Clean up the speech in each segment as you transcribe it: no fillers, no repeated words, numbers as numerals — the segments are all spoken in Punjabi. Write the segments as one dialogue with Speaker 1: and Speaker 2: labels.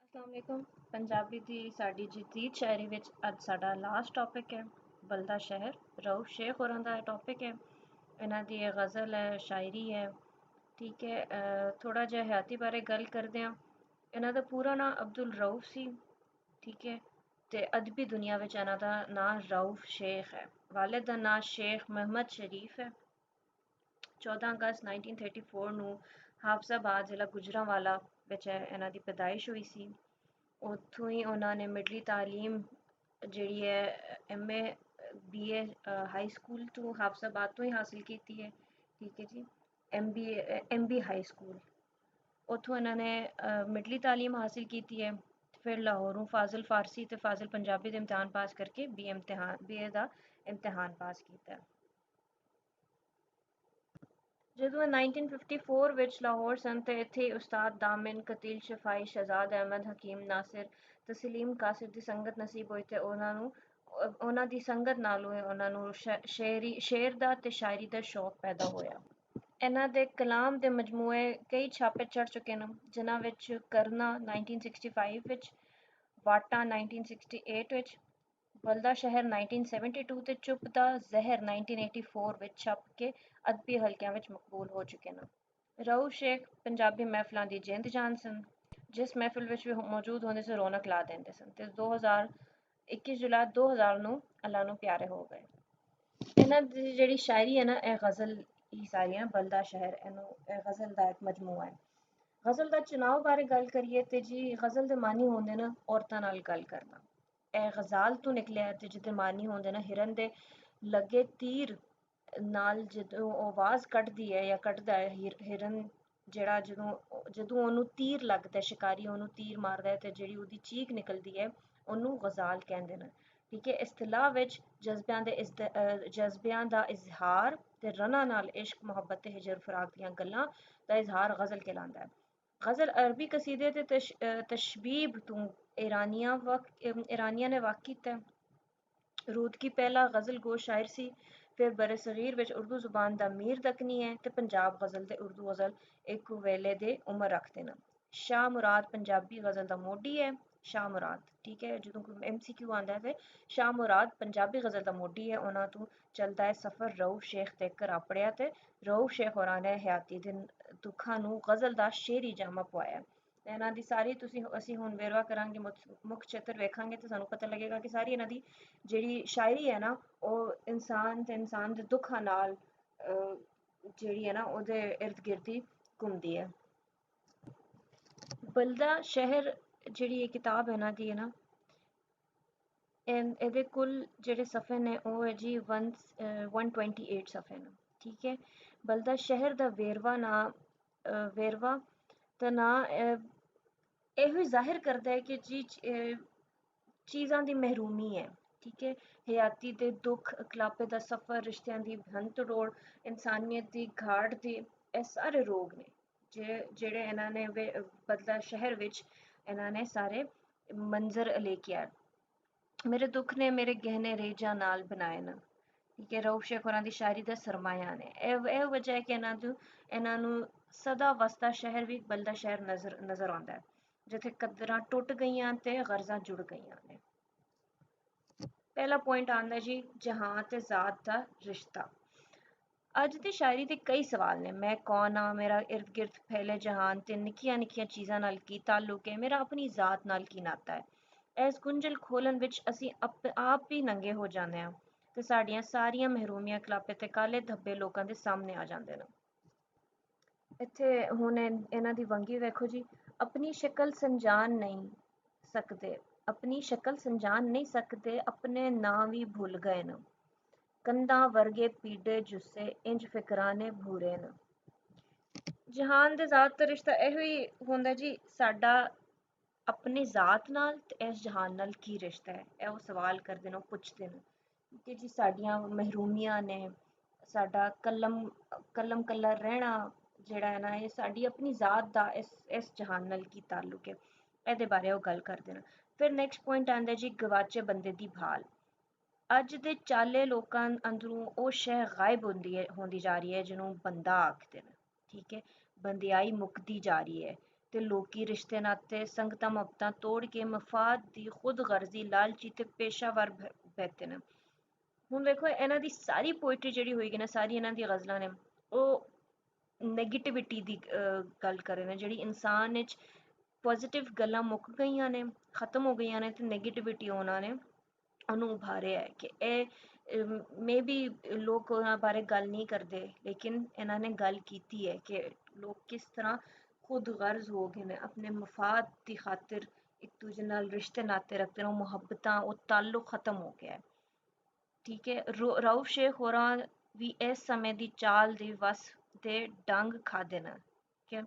Speaker 1: अस्सलाम वालेकुम। पंजाबी दी साडी जदीद शायरी विच अज साडा लास्ट टॉपिक है बलदा शहर। रऊफ शेख होरां दा टॉपिक है। इन्हां दी गज़ल है, शायरी है। ठीक है, थोड़ा जिहा हयाती बारे गल करदे आं। इन्हां दा पूरा नां अब्दुल रऊफ सी। ठीक है, ते अदबी दुनिया विच इन्हां दा नां रऊफ शेख है। वालिद दा नां शेख महमद शरीफ है। 14 अगस्त 1934 ਨੂੰ ਹਾਫਜ਼ਾਬਾਦ ਜ਼ਿਲ੍ਹਾ ਗੁਜਰਾਂਵਾਲਾ ਵਿੱਚ ਇਹਨਾਂ ਦੀ ਪੈਦਾਇਸ਼ ਹੋਈ ਸੀ। ਉੱਥੋਂ ਹੀ ਉਹਨਾਂ ਨੇ ਮਿਡਲੀ ਤਾਲੀਮ ਜਿਹੜੀ ਹੈ ਐਮਏ ਬੀਏ ਹਾਈ ਸਕੂਲ ਤੋਂ ਹਾਫਜ਼ਾਬਾਦ ਤੋਂ ਹੀ ਹਾਸਿਲ ਕੀਤੀ ਹੈ। ਠੀਕ ਹੈ ਜੀ। ਐਮਬੀ ਹਾਈ ਸਕੂਲ ਉੱਥੋਂ ਇਹਨਾਂ ਨੇ ਮਿਡਲੀ ਤਾਲੀਮ ਹਾਸਿਲ ਕੀਤੀ ਹੈ। ਫਿਰ ਲਾਹੌਰੋਂ ਫਾਜ਼ਿਲ ਫਾਰਸੀ ਤੇ ਫਾਜ਼ਿਲ ਪੰਜਾਬੀ ਦੇ ਇਮਤਿਹਾਨ ਪਾਸ ਕਰਕੇ ਬੀਏ ਦਾ ਇਮਤਿਹਾਨ ਪਾਸ ਕੀਤਾ। ਜਦੋਂ 1954 ਵਿੱਚ ਲਾਹੌਰ ਸਨ ਤੇ ਇੱਥੇ ਉਸਤਾਦ ਦਾਮਿਨ ਕਤੀਲ ਸ਼ਫਾਈ ਸ਼ਹਜ਼ਾਦ ਅਹਿਮਦ ਹਕੀਮ ਨਾਸਿਰ ਤਸਲੀਮ ਕਾਸਿਰ ਦੀ ਸੰਗਤ ਨਸੀਬ ਹੋਈ ਤੇ ਉਹਨਾਂ ਦੀ ਸੰਗਤ ਨਾਲੋਂ ਉਹਨਾਂ ਨੂੰ ਸ਼ੇਰ ਦਾ ਤੇ ਸ਼ਾਇਰੀ ਦਾ ਸ਼ੌਕ ਪੈਦਾ ਹੋਇਆ। ਇਹਨਾਂ ਦੇ ਕਲਾਮ ਦੇ ਮਜਮੂਏ ਕਈ ਛਾਪੇ ਚੜ ਚੁੱਕੇ ਨੇ, ਜਿਨ੍ਹਾਂ ਵਿੱਚ ਕਰਨਾ 1965 ਵਿੱਚ, ਵਾਟਾਂ 1968 ਵਿੱਚ, ਬਲਦਾ ਸ਼ਹਿਰ 1972 ਤੇ ਚੁੱਪ ਦਾ ਜ਼ਹਿਰ 1984 ਵਿੱਚ ਛਪ ਕੇ ਅਦਬੀ ਹਲਕਿਆਂ ਵਿੱਚ ਮਕਬੂਲ ਹੋ ਚੁੱਕੇ ਨੇ। ਰਊਫ ਸ਼ੇਖ ਪੰਜਾਬੀ ਮਹਿਫਲਾਂ ਦੀ ਜਿੰਦ ਜਾਨ ਸਨ। ਜਿਸ ਮਹਿਫਿਲ ਵਿੱਚ ਵੀ ਮੌਜੂਦ ਹੁੰਦੇ ਸੀ ਰੌਣਕ ਲਾ ਦਿੰਦੇ ਸਨ ਤੇ 21 ਜੁਲਾਈ 2000 ਨੂੰ ਅੱਲਾ ਨੂੰ ਪਿਆਰੇ ਹੋ ਗਏ। ਇਹਨਾਂ ਦੀ ਜਿਹੜੀ ਸ਼ਾਇਰੀ ਹੈ ਨਾ, ਇਹ ਗਜ਼ਲ ਹੀ ਸਾਰੀਆਂ। ਬਲਦਾ ਸ਼ਹਿਰ ਇਹ ਗਜ਼ਲ ਦਾ ਇੱਕ ਮਜਮੂਆ ਹੈ। ਗਜ਼ਲ ਦਾ ਚੁਣਾਵ ਬਾਰੇ ਗੱਲ ਕਰੀਏ ਤੇ ਜੀ ਗਜ਼ਲ ਦੇ ਮਾਨੀ ਹੁੰਦੇ ਨੇ ਔਰਤਾਂ ਨਾਲ ਗੱਲ ਕਰਨਾ। ਇਹ ਗਜ਼ਾਲ ਤੋਂ ਨਿਕਲਿਆ ਤੇ ਜਿਹਦੇ ਮਾਨੀ ਹੁੰਦੇ ਨੇ ਹਿਰਨ ਦੇ ਲੱਗੇ ਤੀਰ ਨਾਲ ਜਦੋਂ ਉਹ ਆਵਾਜ਼ ਕੱਢਦੀ ਹੈ ਜਾਂ ਕੱਢਦਾ ਹੈ ਹਿਰਨ, ਜਿਹੜਾ ਜਦੋਂ ਉਹਨੂੰ ਤੀਰ ਲੱਗਦਾ, ਸ਼ਿਕਾਰੀ ਉਹਨੂੰ ਤੀਰ ਮਾਰਦਾ ਹੈ ਤੇ ਜਿਹੜੀ ਉਹਦੀ ਚੀਖ ਨਿਕਲਦੀ ਹੈ ਉਹਨੂੰ ਗਜ਼ਾਲ ਕਹਿੰਦੇ ਨੇ। ਠੀਕ ਹੈ, ਇਸਤਲਾਹ ਵਿੱਚ ਜਜ਼ਬਿਆਂ ਦਾ ਇਜ਼ਹਾਰ ਤੇ ਰਨਾ ਨਾਲ ਇਸ਼ਕ ਮੁਹੱਬਤ ਤੇ ਹਿਜਰ ਫਰਾਕ ਦੀਆਂ ਗੱਲਾਂ ਦਾ ਇਜ਼ਹਾਰ ਗਜ਼ਲ ਕਹਿਲਾਂਦਾ ਹੈ। ਗਜ਼ਲ ਅਰਬੀ ਕਸੀਦੇ ਤੇ ਤਸ਼ਬੀਬ ਤੋਂ ਈਰਾਨੀਆਂ ਨੇ ਵਾਕ ਕੀਤਾ। ਰੂਦਕੀ ਪਹਿਲਾ ਗਜ਼ਲ ਗੋ ਸ਼ਾਇਰ ਸੀ। ਫਿਰ ਬਰਸਗੀਰ ਵਿੱਚ ਉਰਦੂ ਜ਼ੁਬਾਨ ਦਾ ਮੀਰ ਦਕਨੀ ਹੈ ਤੇ ਪੰਜਾਬ ਗਜ਼ਲ ਤੇ ਉਰਦੂ ਗਜ਼ਲ ਇੱਕ ਵੇਲੇ ਦੇ ਉਮਰ ਰੱਖਦੇ ਨੇ। ਸ਼ਾਹ ਮੁਰਾਦ ਪੰਜਾਬੀ ਗਜ਼ਲ ਦਾ ਮੋਢੀ ਹੈ। ਸ਼ਾਹ ਮੁਰਾਦ, ਠੀਕ ਹੈ, ਜਦੋਂ ਕੋਈ MCQ ਆਉਂਦਾ ਹੈ ਤੇ ਸ਼ਾਹ ਮੁਰਾਦ ਪੰਜਾਬੀ ਗਜ਼ਲ ਦਾ ਮੋਢੀ ਹੈ। ਉਹਨਾਂ ਤੋਂ ਚੱਲਦਾ ਹੈ ਸਫ਼ਰ ਰਊਫ ਸ਼ੇਖ ਤੇ ਘਰਾਪੜਿਆ ਤੇ ਰਊਫ ਸ਼ੇਖ ਹੋਰਾਂ ਨੇ ਹਯਾਤੀ ਦੇ ਦੁੱਖਾਂ ਨੂੰ ਗਜ਼ਲ ਦਾ ਸ਼ੇਰੀ ਜਾਮਾ ਪਵਾਇਆ। ਇਹਨਾਂ ਦੀ ਸਾਰੀ ਅਸੀਂ ਹੁਣ ਵੇਰਵਾ ਕਰਾਂਗੇ, ਮੁੱਖ ਚਿੱਤਰ ਵੇਖਾਂਗੇ ਤੇ ਸਾਨੂੰ ਪਤਾ ਲੱਗੇਗਾ ਕਿ ਸਾਰੀ ਇਹਨਾਂ ਦੀ ਜਿਹੜੀ ਸ਼ਾਇਰੀ ਹੈ ਨਾ ਉਹ ਇਨਸਾਨ ਤੇ ਇਨਸਾਨ ਦੇ ਦੁੱਖਾਂ ਨਾਲ ਜਿਹੜੀ ਹੈ ਨਾ ਉਹਦੇ ਇਰਦ ਗਿਰਦ ਹੀ ਘੁੰਮਦੀ ਹੈ। ਬਲਦਾ ਸ਼ਹਿਰ ਜਿਹੜੀ ਇਹ ਕਿਤਾਬ ਇਹਨਾਂ ਦੀ ਹੈ ਨਾ, ਇਹਦੇ ਕੁੱਲ ਜਿਹੜੇ ਸਫ਼ੇ ਨੇ ਉਹ ਹੈ ਜੀ 128 ਸਫ਼ੇ ਨੇ। ਠੀਕ ਹੈ, ਬਲਦਾ ਸ਼ਹਿਰ ਦਾ ਵੇਰਵਾ ਤਾਂ ਨਾ ਇਹੋ ਹੀ ਜ਼ਾਹਿਰ ਕਰਦਾ ਹੈ ਕਿ ਜੀ ਚੀਜ਼ਾਂ ਦੀ ਮਹਿਰੂਮੀ ਹੈ। ਠੀਕ ਹੈ, ਹਯਾਤੀ ਦੇ ਦੁੱਖ, ਅਕਲਾਪੇ ਦਾ ਸਫ਼ਰ, ਰਿਸ਼ਤਿਆਂ ਦੀ ਭੰਨ ਤੋੜ, ਇਨਸਾਨੀਅਤ ਦੀ ਘਾਟ ਦੀ, ਇਹ ਸਾਰੇ ਰੋਗ ਨੇ ਜਿਹੜੇ ਇਹਨਾਂ ਨੇ ਬਦਲਾ ਸ਼ਹਿਰ ਵਿੱਚ ਇਹਨਾਂ ਨੇ ਸਾਰੇ ਮੰਜ਼ਰ ਅਲੇਕਿਆ। ਮੇਰੇ ਦੁੱਖ ਨੇ ਮੇਰੇ ਗਹਿਣੇ ਰੇਜਾਂ ਨਾਲ ਬਣਾਏ ਨੇ। ਠੀਕ ਹੈ, ਰਊਫ ਸ਼ੇਖ ਹੋਰਾਂ ਦੀ ਸ਼ਾਇਰੀ ਦਾ ਸਰਮਾਇਆ ਨੇ। ਇਹ ਵਜ੍ਹਾ ਹੈ ਕਿ ਇਹਨਾਂ ਨੂੰ ਸਦਾ ਵਸਦਾ ਸ਼ਹਿਰ ਵੀ ਬਲਦਾ ਸ਼ਹਿਰ ਨਜ਼ਰ ਆਉਂਦਾ ਹੈ, ਜਿੱਥੇ ਕਦਰਾਂ ਟੁੱਟ ਗਈਆਂ ਤੇ ਗਰਜ਼ਾਂ ਜੁੜ ਗਈਆਂ ਨੇ। ਪਹਿਲਾ ਪੁਆਇੰਟ ਆਉਂਦਾ ਜੀ ਜਹਾਂ ਤੇ ਜ਼ਾਤ ਦਾ ਰਿਸ਼ਤਾ। ਅੱਜ ਦੀ ਸ਼ਾਇਰੀ ਦੇ ਕਈ ਸਵਾਲ ਨੇ। ਮੈਂ ਕੌਣ ਹਾਂ, ਮੇਰਾ ਇਰਦ ਗਿਰਦ ਫੈਲੇ ਜਹਾਨ ਤੇ ਨਿੱਕੀਆਂ ਨਿੱਕੀਆਂ ਚੀਜ਼ਾਂ ਨਾਲ ਕੀ ਤਾਲੁਕ ਹੈ, ਮੇਰਾ ਆਪਣੀ ਜ਼ਾਤ ਨਾਲ ਕੀ ਨਾਤਾ ਹੈ। ਇਸ ਗੁੰਝਲ ਖੋਲਣ ਵਿੱਚ ਅਸੀਂ ਆਪ ਹੀ ਨੰਗੇ ਹੋ ਜਾਂਦੇ ਹਾਂ ਤੇ ਸਾਡੀਆਂ ਸਾਰੀਆਂ ਮਹਿਰੂਮੀਆਂ, ਕਲਾਪੇ ਤੇ ਕਾਲੇ ਧੱਬੇ ਲੋਕਾਂ ਦੇ ਸਾਹਮਣੇ ਆ ਜਾਂਦੇ ਨੇ। ਇੱਥੇ ਹੁਣ ਇਹਨਾਂ ਦੀ ਵੰਗੀ ਵੇਖੋ ਜੀ। ਆਪਣੀ ਸ਼ਕਲ ਸੰਜਾਨ ਨਹੀਂ ਸਕਦੇ, ਆਪਣੇ ਨਾਂ ਵੀ ਭੁੱਲ ਗਏ ਨੇ। ਕੰਧਾਂ ਵਰਗੇ ਪੀਡੇ ਜੁੱਸੇ ਇੰਜ ਫਿਕਰਾਨੇ ਭੂਰੇ ਨੇ। ਜਹਾਨ ਦੇ ਜ਼ਾਤ ਦਾ ਰਿਸ਼ਤਾ ਇਹੋ ਹੀ ਹੁੰਦਾ ਜੀ, ਸਾਡਾ ਆਪਣੀ ਜ਼ਾਤ ਨਾਲ ਤੇ ਇਸ ਜਹਾਨ ਨਾਲ ਕੀ ਰਿਸ਼ਤਾ ਹੈ, ਇਹ ਉਹ ਸਵਾਲ ਕਰਦੇ ਨੇ, ਉਹ ਪੁੱਛਦੇ ਨੇ ਕਿ ਜੀ ਸਾਡੀਆਂ ਮਹਿਰੂਮੀਆਂ ਨੇ, ਸਾਡਾ ਕਲਮ ਕੱਲਾ ਰਹਿਣਾ ਜਿਹੜਾ ਹੈ ਨਾ, ਇਹ ਸਾਡੀ ਆਪਣੀ ਜ਼ਾਤ ਦਾ ਇਸ ਜਹਾਨ ਨਾਲ ਕੀ ਤਾਲੁਕ ਹੈ, ਇਹਦੇ ਬਾਰੇ ਉਹ ਗੱਲ ਕਰਦੇ ਨੇ। ਫਿਰ ਨੈਕਸਟ ਪੁਆਇੰਟ ਆਉਂਦਾ ਜੀ ਗਵਾਚੇ ਬੰਦੇ ਦੀ ਭਾਲ। ਅੱਜ ਦੇ ਚਾਲੇ ਲੋਕਾਂ ਅੰਦਰੋਂ ਉਹ ਸ਼ੈ ਗਾਇਬ ਹੁੰਦੀ ਜਾ ਰਹੀ ਹੈ ਜਿਹਨੂੰ ਬੰਦਾ ਆਖਦੇ ਨੇ। ਠੀਕ ਹੈ, ਬੰਦਿਆਈ ਮੁੱਕਦੀ ਜਾ ਰਹੀ ਹੈ। ਤੇ ਲੋਕੀ ਰਿਸ਼ਤੇ ਨਾਤੇ ਸੰਗਤਾਂ ਮੁਹੱਬਤਾਂ ਤੋੜ ਕੇ ਮਫਾਦ ਦੀ ਖੁਦਗਰਜ਼ੀ ਲਾਲਚੀ ਤੇ ਪੇਸ਼ਾਵਰ ਬੈਠੇ ਨੇ। ਹੁਣ ਵੇਖੋ ਇਹਨਾਂ ਦੀ ਸਾਰੀ ਪੋਇਟਰੀ ਜਿਹੜੀ ਹੋਏਗੀ ਨਾ, ਸਾਰੀ ਇਹਨਾਂ ਦੀ ਗਜ਼ਲਾਂ ਨੇ, ਉਹ ਨੈਗੇਟਿਵਿਟੀ ਦੀ ਗੱਲ ਕਰ ਰਹੇ ਨੇ, ਜਿਹੜੀ ਇਨਸਾਨ ਵਿੱਚ ਪੋਜ਼ਿਟਿਵ ਗੱਲਾਂ ਮੁੱਕ ਗਈਆਂ ਨੇ, ਖਤਮ ਹੋ ਗਈਆਂ ਨੇ, ਤੇ ਨੈਗੇਟਿਵਿਟੀ ਉਹਨਾਂ ਨੇ ਉਹਨੂੰ ਉਭਾਰਿਆ ਹੈ ਕਿ ਇਹ ਮੇ ਬੀ ਲੋਕ ਉਹਨਾਂ ਬਾਰੇ ਗੱਲ ਨਹੀਂ ਕਰਦੇ, ਲੇਕਿਨ ਇਹਨਾਂ ਨੇ ਗੱਲ ਕੀਤੀ ਹੈ ਕਿ ਲੋਕ ਕਿਸ ਤਰ੍ਹਾਂ ਖੁਦ ਗਰਜ਼ ਹੋ ਗਏ ਨੇ, ਆਪਣੇ ਮਫਾਦ ਦੀ ਖਾਤਰ ਇੱਕ ਦੂਜੇ ਨਾਲ ਰਿਸ਼ਤੇ ਨਾਤੇ ਰੱਖਦੇ ਨੇ, ਉਹ ਮੁਹੱਬਤਾਂ, ਉਹ ਤਾਲੁਕ ਖਤਮ ਹੋ ਗਿਆ ਹੈ। ਠੀਕ ਹੈ, ਰਾਊਫ ਸ਼ੇਖ ਹੋਰਾਂ ਵੀ ਇਸ ਸਮੇਂ ਦੀ ਚਾਲ ਦੇ ਵਸ ਦੇ ਡੰਗ ਖਾਦੇ ਨੇ ਕਿ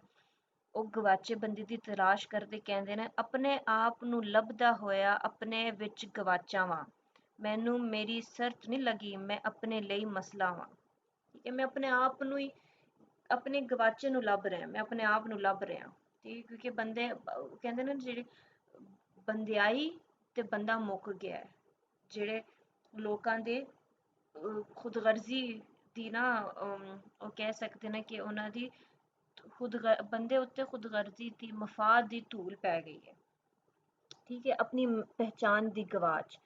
Speaker 1: ਉਹ ਗਵਾਚੇ ਬੰਦੇ ਦੀ ਤਲਾਸ਼ ਕਰਦੇ, ਕਹਿੰਦੇ ਨੇ ਆਪਣੇ ਆਪ ਨੂੰ ਲੱਭਦਾ ਹੋਇਆ ਆਪਣੇ ਵਿੱਚ ਗਵਾਚਾ ਵਾਂ, ਮੈਨੂੰ ਮੇਰੀ ਸਰਤ ਨਹੀਂ ਲੱਗੀ, ਮੈਂ ਆਪਣੇ ਲਈ ਮਸਲਾ ਵਾਂ। ਠੀਕ ਹੈ, ਮੈਂ ਆਪਣੇ ਆਪ ਨੂੰ ਹੀ, ਆਪਣੇ ਗਵਾਚੇ ਨੂੰ ਲੱਭ ਰਿਹਾ, ਮੈਂ ਆਪਣੇ ਆਪ ਨੂੰ ਲੱਭ ਰਿਹਾ। ਠੀਕ, ਕਿਉਂਕਿ ਬੰਦੇ ਕਹਿੰਦੇ ਨੇ ਜਿਹੜੇ ਬੰਦਿਆਈ ਤੇ ਬੰਦਾ ਮੁੱਕ ਗਿਆ ਹੈ, ਜਿਹੜੇ ਲੋਕਾਂ ਦੇ ਖੁਦਗਰਜ਼ੀ ਦੀ ਨਾ ਉਹ ਕਹਿ ਸਕਦੇ ਨੇ ਕਿ ਉਹਨਾਂ ਦੀ ਬੰਦੇ ਉੱਤੇ ਖੁਦਗਰਜ਼ੀ ਦੀ ਮਫਾਦ ਦੀ ਧੂਲ ਪੈ ਗਈ ਹੈ। ਠੀਕ ਹੈ, ਆਪਣੀ ਪਹਿਚਾਨ ਦੀ ਗਵਾਚ।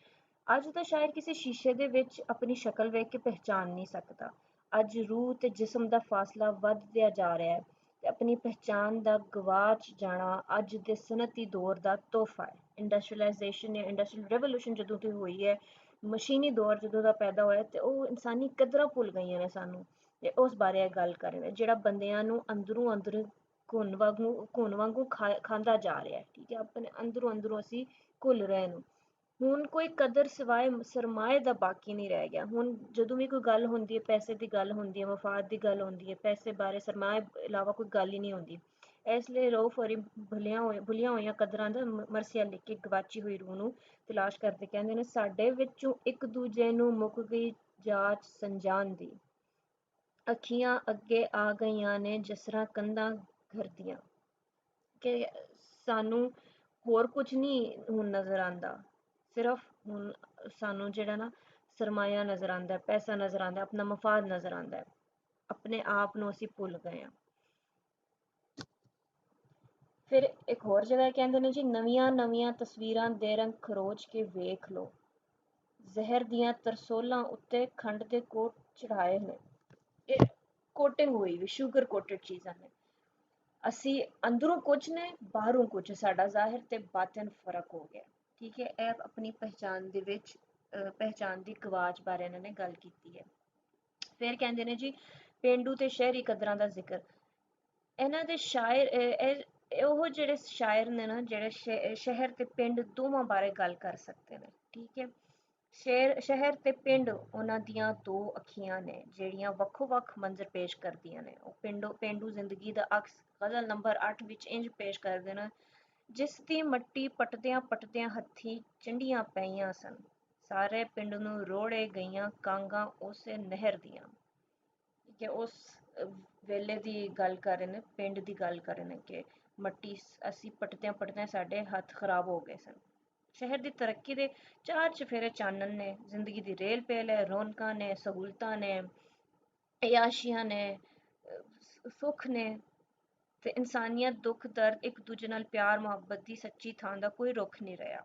Speaker 1: ਅੱਜ ਤਾਂ ਸ਼ਾਇਦ ਕਿਸੇ ਸ਼ੀਸ਼ੇ ਦੇ ਵਿੱਚ ਆਪਣੀ ਸ਼ਕਲ ਵੇਖ ਕੇ ਪਹਿਚਾਨ ਨਹੀਂ ਸਕਦਾ। ਅੱਜ ਰੂਹ ਤੇ ਜਿਸਮ ਦਾ ਫਾਸਲਾ ਵੱਧਦਿਆ ਜਾ ਰਿਹਾ ਹੈ ਤੇ ਆਪਣੀ ਪਹਿਚਾਨ ਦਾ ਗਵਾਚ ਜਾਣਾ ਅੱਜ ਦੇ ਸਨਅਤੀ ਦੌਰ ਦਾ ਤੋਹਫਾ ਹੈ। ਇੰਡਸਟਰੀਅਲਾਈਜੇਸ਼ਨ ਜਾਂ ਇੰਡਸਟਰੀਅਲ ਰੈਵੋਲੂਸ਼ਨ ਜਦੋਂ ਦੀ ਹੋਈ ਹੈ, ਮਸ਼ੀਨੀ ਦੌਰ ਜਦੋਂ ਦਾ ਪੈਦਾ ਹੋਇਆ, ਤੇ ਉਹ ਇਨਸਾਨੀ ਕਦਰਾਂ ਭੁੱਲ ਗਈਆਂ ਨੇ ਸਾਨੂੰ, ਤੇ ਉਸ ਬਾਰੇ ਇਹ ਗੱਲ ਕਰ ਰਹੇ ਨੇ, ਜਿਹੜਾ ਬੰਦਿਆਂ ਨੂੰ ਅੰਦਰੋਂ ਅੰਦਰ ਘੁਣ ਵਾਂਗੂ ਖਾਂਦਾ ਜਾ ਰਿਹਾ ਹੈ। ਠੀਕ ਹੈ, ਆਪਣੇ ਅੰਦਰੋਂ ਅੰਦਰੋਂ ਅਸੀਂ ਘੁਲ ਰਹੇ ਨੂੰ। ਹੁਣ ਕੋਈ ਕਦਰ ਸਿਵਾਏ ਸਰਮਾਏ ਦਾ ਬਾਕੀ ਨਹੀਂ ਰਹਿ ਗਿਆ। ਹੁਣ ਜਦੋਂ ਵੀ ਕੋਈ ਗੱਲ ਹੁੰਦੀ ਹੈ, ਪੈਸੇ ਦੀ ਗੱਲ ਹੁੰਦੀ ਹੈ, ਮਫਾਦ ਦੀ ਗੱਲ ਹੁੰਦੀ ਹੈ, ਪੈਸੇ ਬਾਰੇ ਸਰਮਾਏ ਇਲਾਵਾ ਕੋਈ ਗੱਲ ਹੀ ਨਹੀਂ ਹੁੰਦੀ। ਇਸ ਲਈ ਰਊਫ ਹੋਰੀ ਭੁੱਲੀਆਂ ਹੋਈਆਂ ਕਦਰਾਂ ਦਾ ਮਰਸੀਆ ਲਿਖ ਕੇ ਗਵਾਚੀ ਹੋਈ ਰੂਹ ਨੂੰ ਤਲਾਸ਼ ਕਰਦੇ ਕਹਿੰਦੇ ਨੇ, ਸਾਡੇ ਵਿੱਚੋਂ ਇੱਕ ਦੂਜੇ ਨੂੰ ਮੁੱਕ ਗਈ ਜਾਚ ਸੰਜਾਨ ਦੀ, ਅੱਖੀਆਂ ਅੱਗੇ ਆ ਗਈਆਂ ਨੇ ਜਸਰਾਂ ਕੰਧਾਂ ਘਰ ਦੀਆਂ। ਕਿ ਸਾਨੂੰ ਹੋਰ ਕੁਝ ਨਹੀਂ ਹੁਣ ਨਜ਼ਰ ਆਉਂਦਾ, ਸਿਰਫ ਹੁਣ ਸਾਨੂੰ ਜਿਹੜਾ ਨਾ ਸਰਮਾਇਆ ਨਜ਼ਰ ਆਉਂਦਾ, ਪੈਸਾ ਨਜ਼ਰ ਆਉਂਦਾ, ਆਪਣਾ ਮਫਾਦ ਨਜ਼ਰ ਆਉਂਦਾ ਹੈ, ਆਪਣੇ ਆਪ ਨੂੰ ਅਸੀਂ ਭੁੱਲ ਗਏ ਹਾਂ। ਫਿਰ ਇੱਕ ਹੋਰ ਜਗ੍ਹਾ ਕਹਿੰਦੇ ਨੇ ਜੀ, ਨਵੀਆਂ ਨਵੀਆਂ ਤਸਵੀਰਾਂ ਦੇ ਰੰਗ ਖਰੋਚ ਕੇ ਵੇਖ ਲਓ, ਜ਼ਹਿਰ ਦੀਆਂ ਤਰਸੋਲਾਂ ਉੱਤੇ ਖੰਡ ਦੇ ਕੋਟ ਚੜਾਏ ਨੇ। ਇਹ ਕੋਟਿੰਗ ਹੋਈ ਵੀ, ਸ਼ੂਗਰ ਕੋਟਡ ਚੀਜ਼ਾਂ ਨੇ। ਅਸੀਂ ਅੰਦਰੋਂ ਕੁਝ ਨੇ, ਬਾਹਰੋਂ ਕੁਝ, ਸਾਡਾ ਜ਼ਾਹਿਰ ਤੇ ਬਾਤਨ ਫਰਕ ਹੋ ਗਿਆ। ਠੀਕ ਹੈ, ਇਹ ਆਪਣੀ ਪਹਿਚਾਨ ਦੇ ਵਿੱਚ ਪਹਿਚਾਨ ਦੀ ਗਵਾਚ ਬਾਰੇ ਇਹਨਾਂ ਨੇ ਗੱਲ ਕੀਤੀ ਹੈ। ਫਿਰ ਕਹਿੰਦੇ ਨੇ ਜੀ, ਪੇਂਡੂ ਤੇ ਸ਼ਹਿਰੀ ਕਦਰਾਂ ਦਾ ਜ਼ਿਕਰ। ਇਹਨਾਂ ਦੇ ਸ਼ਾਇਰ ਉਹ ਜਿਹੜੇ ਸ਼ਾਇਰ ਨੇ ਨਾ, ਜਿਹੜੇ ਸ਼ਹਿਰ ਤੇ ਪਿੰਡ ਦੋਵਾਂ ਬਾਰੇ ਗੱਲ ਕਰ ਸਕਦੇ ਨੇ। ਠੀਕ ਹੈ, ਸ਼ਹਿਰ ਤੇ ਪਿੰਡ ਉਹਨਾਂ ਦੀਆਂ ਦੋ ਅੱਖੀਆਂ ਨੇ ਜਿਹੜੀਆਂ ਵੱਖੋ ਵੱਖ ਮੰਜ਼ਰ ਪੇਸ਼ ਕਰਦੀਆਂ ਨੇ। ਉਹ ਪੇਂਡੂ ਜ਼ਿੰਦਗੀ ਦਾ ਅਕਸ ਗਜ਼ਲ ਨੰਬਰ 8 ਵਿੱਚ ਇੰਜ ਪੇਸ਼ ਕਰਦੇ ਨੇ, ਜਿਸ ਦੀ ਮੱਟੀ ਪਟਦਿਆਂ ਪਟਦਿਆਂ ਹੱਥੀਂ ਚੰਡੀਆਂ ਪਈਆਂ ਸਨ, ਸਾਰੇ ਪਿੰਡ ਨੂੰ ਰੋੜੇ ਗਈਆਂ ਕਾਂਗਾਂ ਉਸੇ ਨਹਿਰ ਦੀਆਂ। ਠੀਕ ਹੈ, ਉਸ ਵੇਲੇ ਦੀ ਗੱਲ ਕਰ ਰਹੇ ਨੇ, ਪਿੰਡ ਦੀ ਗੱਲ ਕਰ ਰਹੇ ਨੇ ਕਿ ਮੱਟੀ ਅਸੀਂ ਪਟਦਿਆਂ ਪਟਦਿਆਂ ਸਾਡੇ ਹੱਥ ਖਰਾਬ ਹੋ ਗਏ ਸਨ। ਸ਼ਹਿਰ ਦੀ ਤਰੱਕੀ ਦੇ ਚਾਰ ਚਫੇਰੇ ਚਾਨਣ ਨੇ, ਜ਼ਿੰਦਗੀ ਦੀ ਰੇਲ ਪੇਲ ਹੈ, ਰੌਣਕਾਂ ਨੇ, ਸਹੂਲਤਾਂ ਨੇ, ਅਯਾਸ਼ੀਆਂ ਨੇ, ਸੁੱਖ ਨੇ, ਤੇ ਇਨਸਾਨੀਅਤ, ਦੁੱਖ ਦਰਦ, ਇੱਕ ਦੂਜੇ ਨਾਲ ਪਿਆਰ ਮੁਹੱਬਤ ਦੀ ਸੱਚੀ ਥਾਂ ਦਾ ਕੋਈ ਰੁੱਖ ਨਹੀਂ ਰਿਹਾ।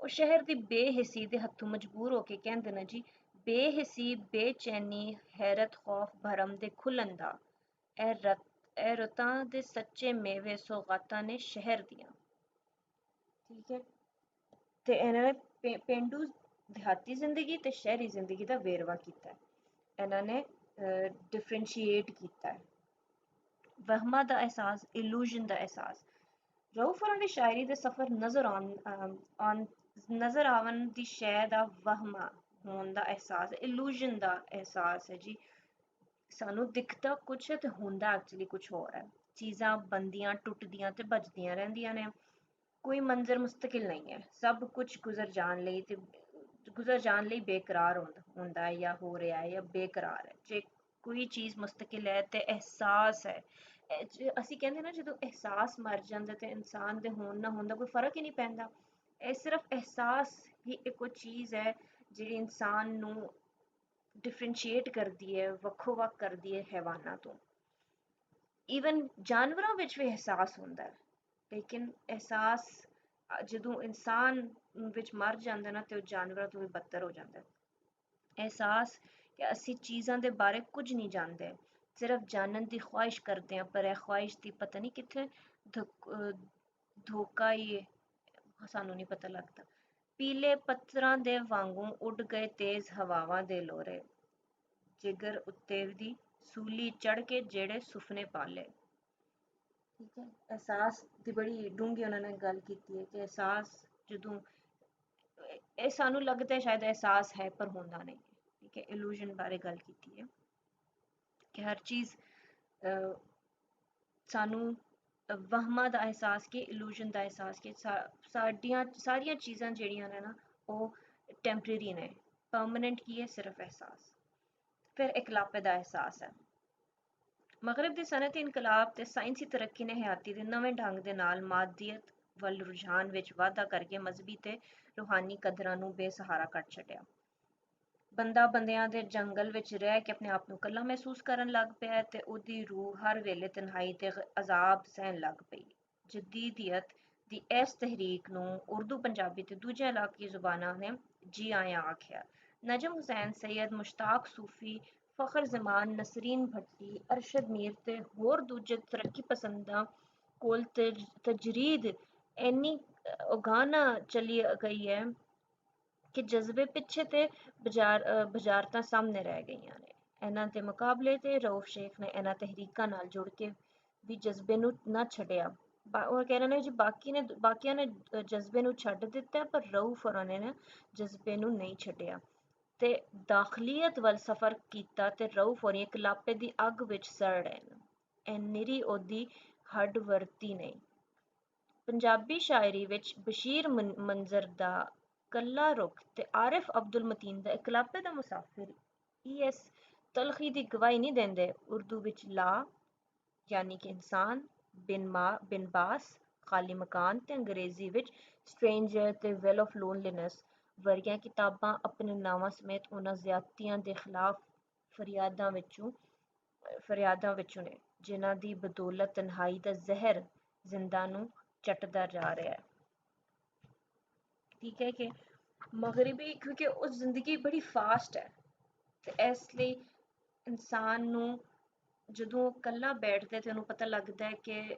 Speaker 1: ਉਹ ਸ਼ਹਿਰ ਦੀ ਬੇਹਿੱਸੀ ਦੇ ਹੱਥੋਂ ਮਜਬੂਰ ਹੋ ਕੇ ਕਹਿੰਦੇ ਨੇ ਜੀ, ਬੇਹਿੱਸੀ, ਬੇਚੈਨੀ, ਹੈਰਤ, ਖੌਫ, ਭਰਮ ਦੇ ਖੁੱਲਣ ਦਾ ਇਹ ਰੁੱਤਾਂ ਦੇ ਸੱਚੇ ਮੇਵੇ ਸੌਗਾਤਾਂ ਨੇ ਸ਼ਹਿਰ ਦੀਆਂ। ਠੀਕ ਹੈ, ਤੇ ਇਹਨਾਂ ਨੇ ਪੇਂਡੂ ਦਿਹਾਤੀ ਜ਼ਿੰਦਗੀ ਤੇ ਸ਼ਹਿਰੀ ਜ਼ਿੰਦਗੀ ਦਾ ਵੇਰਵਾ ਕੀਤਾ, ਇਹਨਾਂ ਨੇ ਡਿਫਰੈਂਸ਼ੀਏਟ ਕੀਤਾ। ਵਹਿਮਾਂ ਦਾ ਅਹਿਸਾਸ, ਇਲੂਜ਼ਨ ਦਾ ਅਹਿਸਾਸ। ਰਊਫ ਹੋਰਾਂ ਦੀ ਸ਼ਾਇਰੀ ਦੇ ਸਫ਼ਰ ਨਜ਼ਰ ਆਵਣ ਦੀ ਸ਼ੈ ਦਾ ਵਹਿਮਾਂ ਹੋਣ ਦਾ ਅਹਿਸਾਸ, ਇਲੂਜ਼ਨ ਦਾ ਅਹਿਸਾਸ ਹੈ ਜੀ। ਸਾਨੂੰ ਦਿਖਦਾ ਕੁਛ ਹੈ ਤੇ ਹੁੰਦਾ ਐਕਚੁਅਲੀ ਕੁਛ ਹੋਰ ਹੈ। ਚੀਜ਼ਾਂ ਬਣਦੀਆਂ, ਟੁੱਟਦੀਆਂ ਤੇ ਭੱਜਦੀਆਂ ਰਹਿੰਦੀਆਂ ਨੇ, ਕੋਈ ਮੰਜ਼ਰ ਮੁਸਤਕਿਲ ਨਹੀਂ ਹੈ। ਸਭ ਕੁਝ ਗੁਜ਼ਰ ਜਾਣ ਲਈ ਬੇਕਰਾਰ ਹੁੰਦਾ ਹੈ, ਜਾਂ ਹੋ ਰਿਹਾ ਹੈ, ਜਾਂ ਬੇਕਰਾਰ ਹੈ। ਜੇ ਕੋਈ ਚੀਜ਼ ਮੁਸਤਕਿਲ ਹੈ ਤੇ ਅਹਿਸਾਸ ਹੈ। ਅਸੀਂ ਕਹਿੰਦੇ ਨਾ, ਜਦੋਂ ਅਹਿਸਾਸ ਮਰ ਜਾਂਦਾ ਤੇ ਇਨਸਾਨ ਦੇ ਹੋਣ ਨਾ ਹੋਣ ਦਾ ਕੋਈ ਫਰਕ ਹੀ ਨਹੀਂ ਪੈਂਦਾ। ਇਹ ਸਿਰਫ ਅਹਿਸਾਸ ਹੀ ਇੱਕੋ ਚੀਜ਼ ਹੈ ਜਿਹੜੀ ਇਨਸਾਨ ਨੂੰ ਡਿਫਰੈਂਸ਼ੀਏਟ ਕਰਦੀ ਹੈ, ਵੱਖੋ ਵੱਖ ਕਰਦੀ ਹੈ ਹੈਵਾਨਾਂ ਤੋਂ। ਈਵਨ ਜਾਨਵਰਾਂ ਵਿੱਚ ਵੀ ਅਹਿਸਾਸ ਹੁੰਦਾ ਹੈ। ਲੇਕਿਨ ਅਹਿਸਾਸ ਜਦੋਂ ਇਨਸਾਨ ਵਿੱਚ ਮਰ ਜਾਂਦਾ ਨਾ ਤੇ ਉਹ ਜਾਨਵਰਾਂ ਤੋਂ ਵੀ ਬਦਤਰ ਹੋ ਜਾਂਦਾ ਹੈ। ਅਹਿਸਾਸ ਕਿ ਅਸੀਂ ਚੀਜ਼ਾਂ ਦੇ ਬਾਰੇ ਕੁਝ ਨਹੀਂ ਜਾਣਦੇ, ਸਿਰਫ ਜਾਣਨ ਦੀ ਖੁਆਇਸ਼ ਕਰਦੇ ਹਾਂ, ਪਰ ਇਹ ਖੁਆਇਸ਼ ਦੀ ਪਤਾ ਨਹੀਂ ਕਿੱਥੇ ਧੋਖਾ ਹੀ ਹੈ, ਸਾਨੂੰ ਨਹੀਂ ਪਤਾ ਲੱਗਦਾ। ਪੀਲੇ ਪੱਥਰਾਂ ਦੇ ਵਾਂਗੂ ਉੱਡ ਗਏ ਤੇਜ਼ ਹਵਾਵਾਂ ਦੇ ਲੋਰੇ, ਜਿਗਰ ਉੱਤੇ ਦੀ ਸੂਲੀ ਚੜ ਕੇ ਜਿਹੜੇ ਸੁਪਨੇ ਪਾਲੇ। ਠੀਕ ਹੈ, ਅਹਿਸਾਸ ਦੀ ਬੜੀ ਡੂੰਘੀ ਉਹਨਾਂ ਨੇ ਗੱਲ ਕੀਤੀ ਹੈ ਕਿ ਅਹਿਸਾਸ ਜਦੋਂ ਇਹ ਸਾਨੂੰ ਲੱਗਦਾ ਹੈ ਸ਼ਾਇਦ ਅਹਿਸਾਸ ਹੈ ਪਰ ਹੁੰਦਾ ਨਹੀਂ। ਠੀਕ ਹੈ, ਇਲੂਜ਼ਨ ਬਾਰੇ ਗੱਲ ਕੀਤੀ ਹੈ ਕਿ ਹਰ ਚੀਜ਼ ਸਾਨੂੰ ਵਹਮਾਂ ਦਾ ਅਹਿਸਾਸ ਕਿ ਇਲੂਜ਼ਨ ਦਾ ਅਹਿਸਾਸ ਕਿ ਸਾਡੀਆਂ ਸਾਰੀਆਂ ਚੀਜ਼ਾਂ ਜਿਹੜੀਆਂ ਨੇ ਨਾ ਉਹ ਟੈਂਪਰੇਰੀ ਨੇ, ਪਰਮਾਨੈਂਟ ਕੀ ਹੈ ਸਿਰਫ ਅਹਿਸਾਸ। ਫਿਰ ਇਕਲਾਪੇ ਦਾ ਅਹਿਸਾਸ ਹੈ। ਮਗਰਬ ਦੇ ਸਨਅਤੀ ਇਨਕਲਾਬ ਤੇ ਸਾਇੰਸੀ ਤਰੱਕੀ ਨੇ ਹਯਾਤੀ ਦੇ ਨਵੇਂ ਢੰਗ ਦੇ ਨਾਲ ਮਾਦੀਅਤ ਵੱਲ ਰੁਝਾਨ ਵਿੱਚ ਵਾਧਾ ਕਰਕੇ ਮਜ਼ਹਬੀ ਤੇ ਰੂਹਾਨੀ ਕਦਰਾਂ ਨੂੰ ਬੇਸਹਾਰਾ ਕਰ ਛੱਡਿਆ। ਬੰਦਾ ਬੰਦਿਆਂ ਦੇ ਜੰਗਲ ਵਿੱਚ ਰਹਿ ਕੇ ਆਪਣੇ ਆਪ ਨੂੰ ਇਕੱਲਾ ਮਹਿਸੂਸ ਕਰਨ ਲੱਗ ਪਿਆ ਤੇ ਉਹਦੀ ਰੂਹ ਹਰ ਵੇਲੇ ਤਨਹਾਈ ਤੇ ਅਜ਼ਾਬ ਸਹਿਣ ਲੱਗ ਪਈ। ਜਦੀਦੀਅਤ ਦੀ ਇਸ ਤਹਿਰੀਕ ਨੂੰ ਉਰਦੂ, ਪੰਜਾਬੀ ਤੇ ਦੂਜੀਆਂ ਇਲਾਕੀ ਜ਼ੁਬਾਨਾਂ ਨੇ ਜੀ ਆਇਆਂ ਆਖਿਆ। ਨਜਮ ਹੁਸੈਨ, ਸੈयद ਮੁਸ਼ਤਾਕ ਸੂਫੀ, ਫਖਰ ਜ਼ਮਾਨ, ਨਸਰੀਨ ਭੱਟੀ, ਅਰਸ਼ਦ ਮੀਰ ਤੇ ਹੋਰ ਦੂਜੇ ਤਰੱਕੀ ਪਸੰਦਾਂ ਕੋਲ ਤਜਰੀਦ ਇੰਨੀ ਉਗਾਨਾ ਚਲੀ ਗਈ ਹੈ ਕਿ ਜਜ਼ਬੇ ਪਿੱਛੇ ਤੇ ਬੁਝਾਰਤਾਂ ਸਾਹਮਣੇ ਰਹਿ ਗਈਆਂ ਨੇ। ਇਹਨਾਂ ਦੇ ਮੁਕਾਬਲੇ ਤੇ ਰਊਫ ਸ਼ੇਖ ਨੇ ਇਹਨਾਂ ਤਹਿਰੀਕਾਂ ਨਾਲ ਜੁੜ ਕੇ ਵੀ ਜਜ਼ਬੇ ਨੂੰ ਨਾ ਛੱਡਿਆ। ਉਹ ਕਹਿ ਰਹੇ ਨੇ ਜੀ ਬਾਕੀਆਂ ਨੇ ਜਜ਼ਬੇ ਨੂੰ ਛੱਡ ਦਿੱਤਾ ਪਰ ਰਊਫ ਹੋਰਾਂ ਨੇ ਨਾ ਜਜ਼ਬੇ ਨੂੰ ਨਹੀਂ ਛੱਡਿਆ ਤੇ ਦਾਖਲੀਅਤ ਵੱਲ ਸਫ਼ਰ ਕੀਤਾ ਤੇ ਰਊਫ ਹੋਰੀ ਇਕਲਾਪੇ ਦੀ ਅੱਗ ਵਿੱਚ ਸੜ ਰਹੇ ਨੇ। ਇਹ ਨਿਰੀ ਉਹਦੀ ਹੱਡ ਵਰਤੀ ਨਹੀਂ। ਪੰਜਾਬੀ ਸ਼ਾਇਰੀ ਵਿੱਚ ਬਸ਼ੀਰ ਮੰਜ਼ਰ ਦਾ ਕੱਲਾ ਰੁੱਖ ਤੇ ਆਰਿਫ ਅਬਦੁਲ ਮਤੀਨ ਦਾ ਇਕਲਾਪੇ ਦਾ ਮੁਸਾਫਿਰ ਇਸ ਤਲਖੀ ਦੀ ਗਵਾਹੀ ਨਹੀਂ ਦਿੰਦੇ। ਉਰਦੂ ਵਿੱਚ ਲਾ ਯਾਨੀ ਕਿ ਇਨਸਾਨ, ਬਿਨ ਬਾਸ ਖਾਲੀ ਮਕਾਨ ਤੇ ਅੰਗਰੇਜ਼ੀ ਵਿੱਚ ਸਟ੍ਰੇਂਜਰ ਤੇ ਵੈਲ ਆਫ ਲੋਨਲੀਨੈਸ ਵਰਗੀਆਂ ਕਿਤਾਬਾਂ ਆਪਣੇ ਨਾਵਾਂ ਸਮੇਤ ਉਹਨਾਂ ਜ਼ਿਆਦਤੀਆਂ ਦੇ ਖਿਲਾਫ ਫਰਿਆਦਾਂ ਵਿੱਚੋਂ ਨੇ ਜਿਨ੍ਹਾਂ ਦੀ ਬਦੌਲਤ ਤਨਹਾਈ ਦਾ ਜ਼ਹਿਰ ਜ਼ਿੰਦਾ ਨੂੰ ਚੱਟਦਾ ਜਾ ਰਿਹਾ ਹੈ। ਠੀਕ ਹੈ ਕਿ ਮਗਰਬੀ ਕਿਉਂਕਿ ਉਹ ਜ਼ਿੰਦਗੀ ਬੜੀ ਫਾਸਟ ਹੈ ਤੇ ਇਸ ਲਈ ਇਨਸਾਨ ਨੂੰ ਜਦੋਂ ਉਹ ਇਕੱਲਾ ਬੈਠਦਾ ਤੇ ਉਹਨੂੰ ਪਤਾ ਲੱਗਦਾ ਹੈ ਕਿ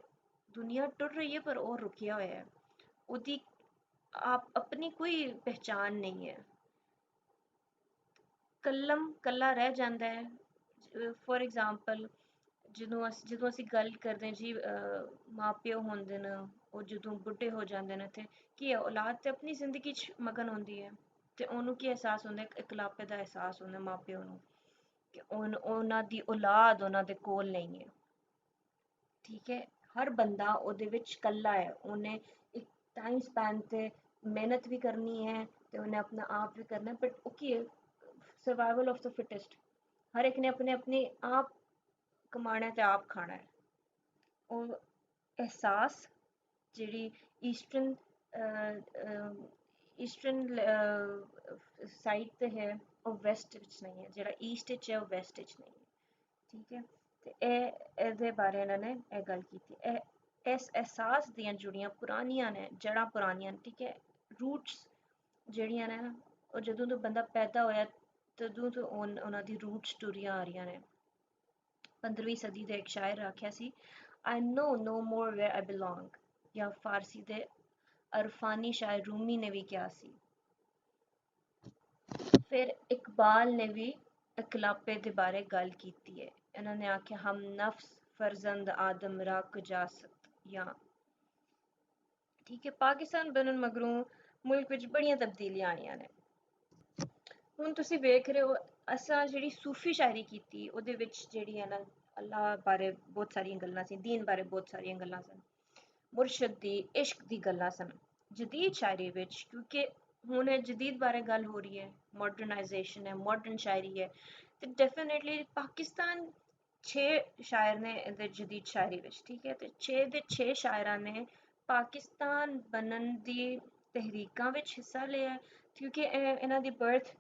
Speaker 1: ਦੁਨੀਆ ਟੁਰ ਰਹੀ ਹੈ ਪਰ ਉਹ ਰੁਕਿਆ ਹੋਇਆ ਹੈ, ਉਹਦੀ ਆਪਣੀ ਕੋਈ ਪਹਿਚਾਨ ਨਹੀਂ ਹੈ। ਕਲਮ ਕੱਲਾ ਰਹਿ ਜਾਂਦਾ ਹੈ। ਫੋਰ ਐਗਜ਼ਾਮਪਲ ਜਦੋਂ ਅਸੀਂ ਗੱਲ ਕਰਦੇ ਹਾਂ ਜੀ ਮਾਂ ਪਿਓ ਹੁੰਦੇ ਨੇ ਉਹ ਜਦੋਂ ਬੁੱਢੇ ਹੋ ਜਾਂਦੇ ਨੇ ਤੇ ਕੀ ਹੈ ਔਲਾਦ ਤੇ ਆਪਣੀ ਜ਼ਿੰਦਗੀ 'ਚ ਮਗਨ ਹੁੰਦੀ ਹੈ ਤੇ ਉਹਨੂੰ ਕੀ ਅਹਿਸਾਸ ਹੁੰਦਾ, ਇਕਲਾਪੇ ਦਾ ਅਹਿਸਾਸ ਹੁੰਦਾ ਮਾਂ ਪਿਓ ਨੂੰ ਕਿ ਉਹਨਾਂ ਦੀ ਔਲਾਦ ਉਹਨਾਂ ਦੇ ਕੋਲ ਨਹੀਂ ਹੈ। ਠੀਕ ਹੈ, ਹਰ ਬੰਦਾ ਉਹਦੇ ਵਿੱਚ ਇਕੱਲਾ ਹੈ, ਉਹਨੇ ਇੱਕ ਟਾਈਮ ਸਪੈਨ ਤੇ ਮਿਹਨਤ ਵੀ ਕਰਨੀ ਹੈ ਤੇ ਉਹਨੇ ਆਪਣਾ ਆਪ ਵੀ ਕਰਨਾ, ਬਟ ਉਹ ਕੀ ਹੈ ਸਰਵਾਈਵਲ ਆਫ ਦ ਫਿਟੈਸਟ। ਹਰ ਇੱਕ ਨੇ ਆਪਣੇ ਆਪ ਕਮਾਣਾ ਤੇ ਆਪ ਖਾਣਾ ਹੈ। ਉਹ ਅਹਿਸਾਸ ਜਿਹੜੀ ਈਸਟਰਨ ਸਾਈਡ ਤੇ ਹੈ ਉਹ ਵੈਸਟ ਵਿੱਚ ਨਹੀਂ ਹੈ, ਜਿਹੜਾ ਈਸਟ ਵਿੱਚ ਹੈ ਉਹ ਵੈਸਟ ਵਿੱਚ ਨਹੀਂ ਹੈ। ਠੀਕ ਹੈ, ਤੇ ਇਹਦੇ ਬਾਰੇ ਇਹਨਾਂ ਨੇ ਇਹ ਗੱਲ ਕੀਤੀ। ਇਸ ਅਹਿਸਾਸ ਦੀਆਂ ਜੁੜੀਆਂ ਪੁਰਾਣੀਆਂ ਨੇ, ਜੜ੍ਹਾਂ ਪੁਰਾਣੀਆਂ ਨੇ। ਠੀਕ ਹੈ, ਰੂਟਸ ਜਿਹੜੀਆਂ ਨੇ ਨਾ ਉਹ ਜਦੋਂ ਤੋਂ ਬੰਦਾ ਪੈਦਾ ਹੋਇਆ ਤਦੋਂ ਤੋਂ ਉਹਨਾਂ ਦੀ ਰੂਟਸ ਟੁਰੀਆਂ ਆ ਰਹੀਆਂ ਨੇ। 15ਵੀਂ ਸਦੀ ਦੇ ਇੱਕ ਸ਼ਾਇਰ ਆਖਿਆ ਸੀ I know no more where I belong, ਜਾਂ ਫਾਰਸੀ ਦੇ ਅਰਫਾਨੀ ਸ਼ਾਇਰ ਰੂਮੀ ਨੇ ਵੀ ਕਿਹਾ ਸੀ। ਫਿਰ ਇਕਬਾਲ ਨੇ ਵੀ ਇਕਲਾਪੇ ਦੇ ਬਾਰੇ ਗੱਲ ਕੀਤੀ ਹੈ। ਇਹਨਾਂ ਨੇ ਆਖਿਆ ਹਮ ਨਫਸ ਫਰਜ਼ੰਦ ਆਦਮ ਰਾ ਕੁਜਾਸਤ ਜਾਂ। ਠੀਕ ਹੈ, ਪਾਕਿਸਤਾਨ ਬਣਨ ਮਗਰੋਂ ਮੁਲਕ ਵਿੱਚ ਬੜੀਆਂ ਤਬਦੀਲੀਆਂ ਆਈਆਂ ਨੇ। ਹੁਣ ਤੁਸੀਂ ਵੇਖ ਰਹੇ ਹੋ ਅਸਾਂ ਜਿਹੜੀ ਸੂਫੀ ਸ਼ਾਇਰੀ ਕੀਤੀ ਉਹਦੇ ਵਿੱਚ ਜਿਹੜੀ ਹੈ ਨਾ ਅੱਲਾਹ ਬਾਰੇ ਬਹੁਤ ਸਾਰੀਆਂ ਗੱਲਾਂ ਸੀ, ਦੀਨ ਬਾਰੇ ਬਹੁਤ ਸਾਰੀਆਂ ਗੱਲਾਂ ਸਨ, ਮੁਰਸ਼ਦ ਦੀ ਇਸ਼ਕ ਦੀ ਗੱਲਾਂ ਸਨ। ਜਦੀਦ ਸ਼ਾਇਰੀ ਵਿੱਚ ਕਿਉਂਕਿ ਹੁਣ ਇਹ ਜਦੀਦ ਬਾਰੇ ਗੱਲ ਹੋ ਰਹੀ ਹੈ, ਮਾਡਰਨਾਈਜੇਸ਼ਨ ਹੈ, ਮਾਡਰਨ ਸ਼ਾਇਰੀ ਹੈ, ਤੇ ਡੈਫੀਨੇਟਲੀ ਪਾਕਿਸਤਾਨ 6 ਸ਼ਾਇਰ ਨੇ ਇਹਦੇ ਜਦੀਦ ਸ਼ਾਇਰੀ ਵਿੱਚ। ਠੀਕ ਹੈ, ਤੇ 6 ਦੇ 6 ਸ਼ਾਇਰਾਂ ਨੇ ਪਾਕਿਸਤਾਨ ਬਣਨ ਦੀ ਤਹਿਰੀਕਾਂ ਵਿੱਚ ਹਿੱਸਾ ਲਿਆ ਕਿਉਂਕਿ ਇਹਨਾਂ ਦੀ ਬਰਥ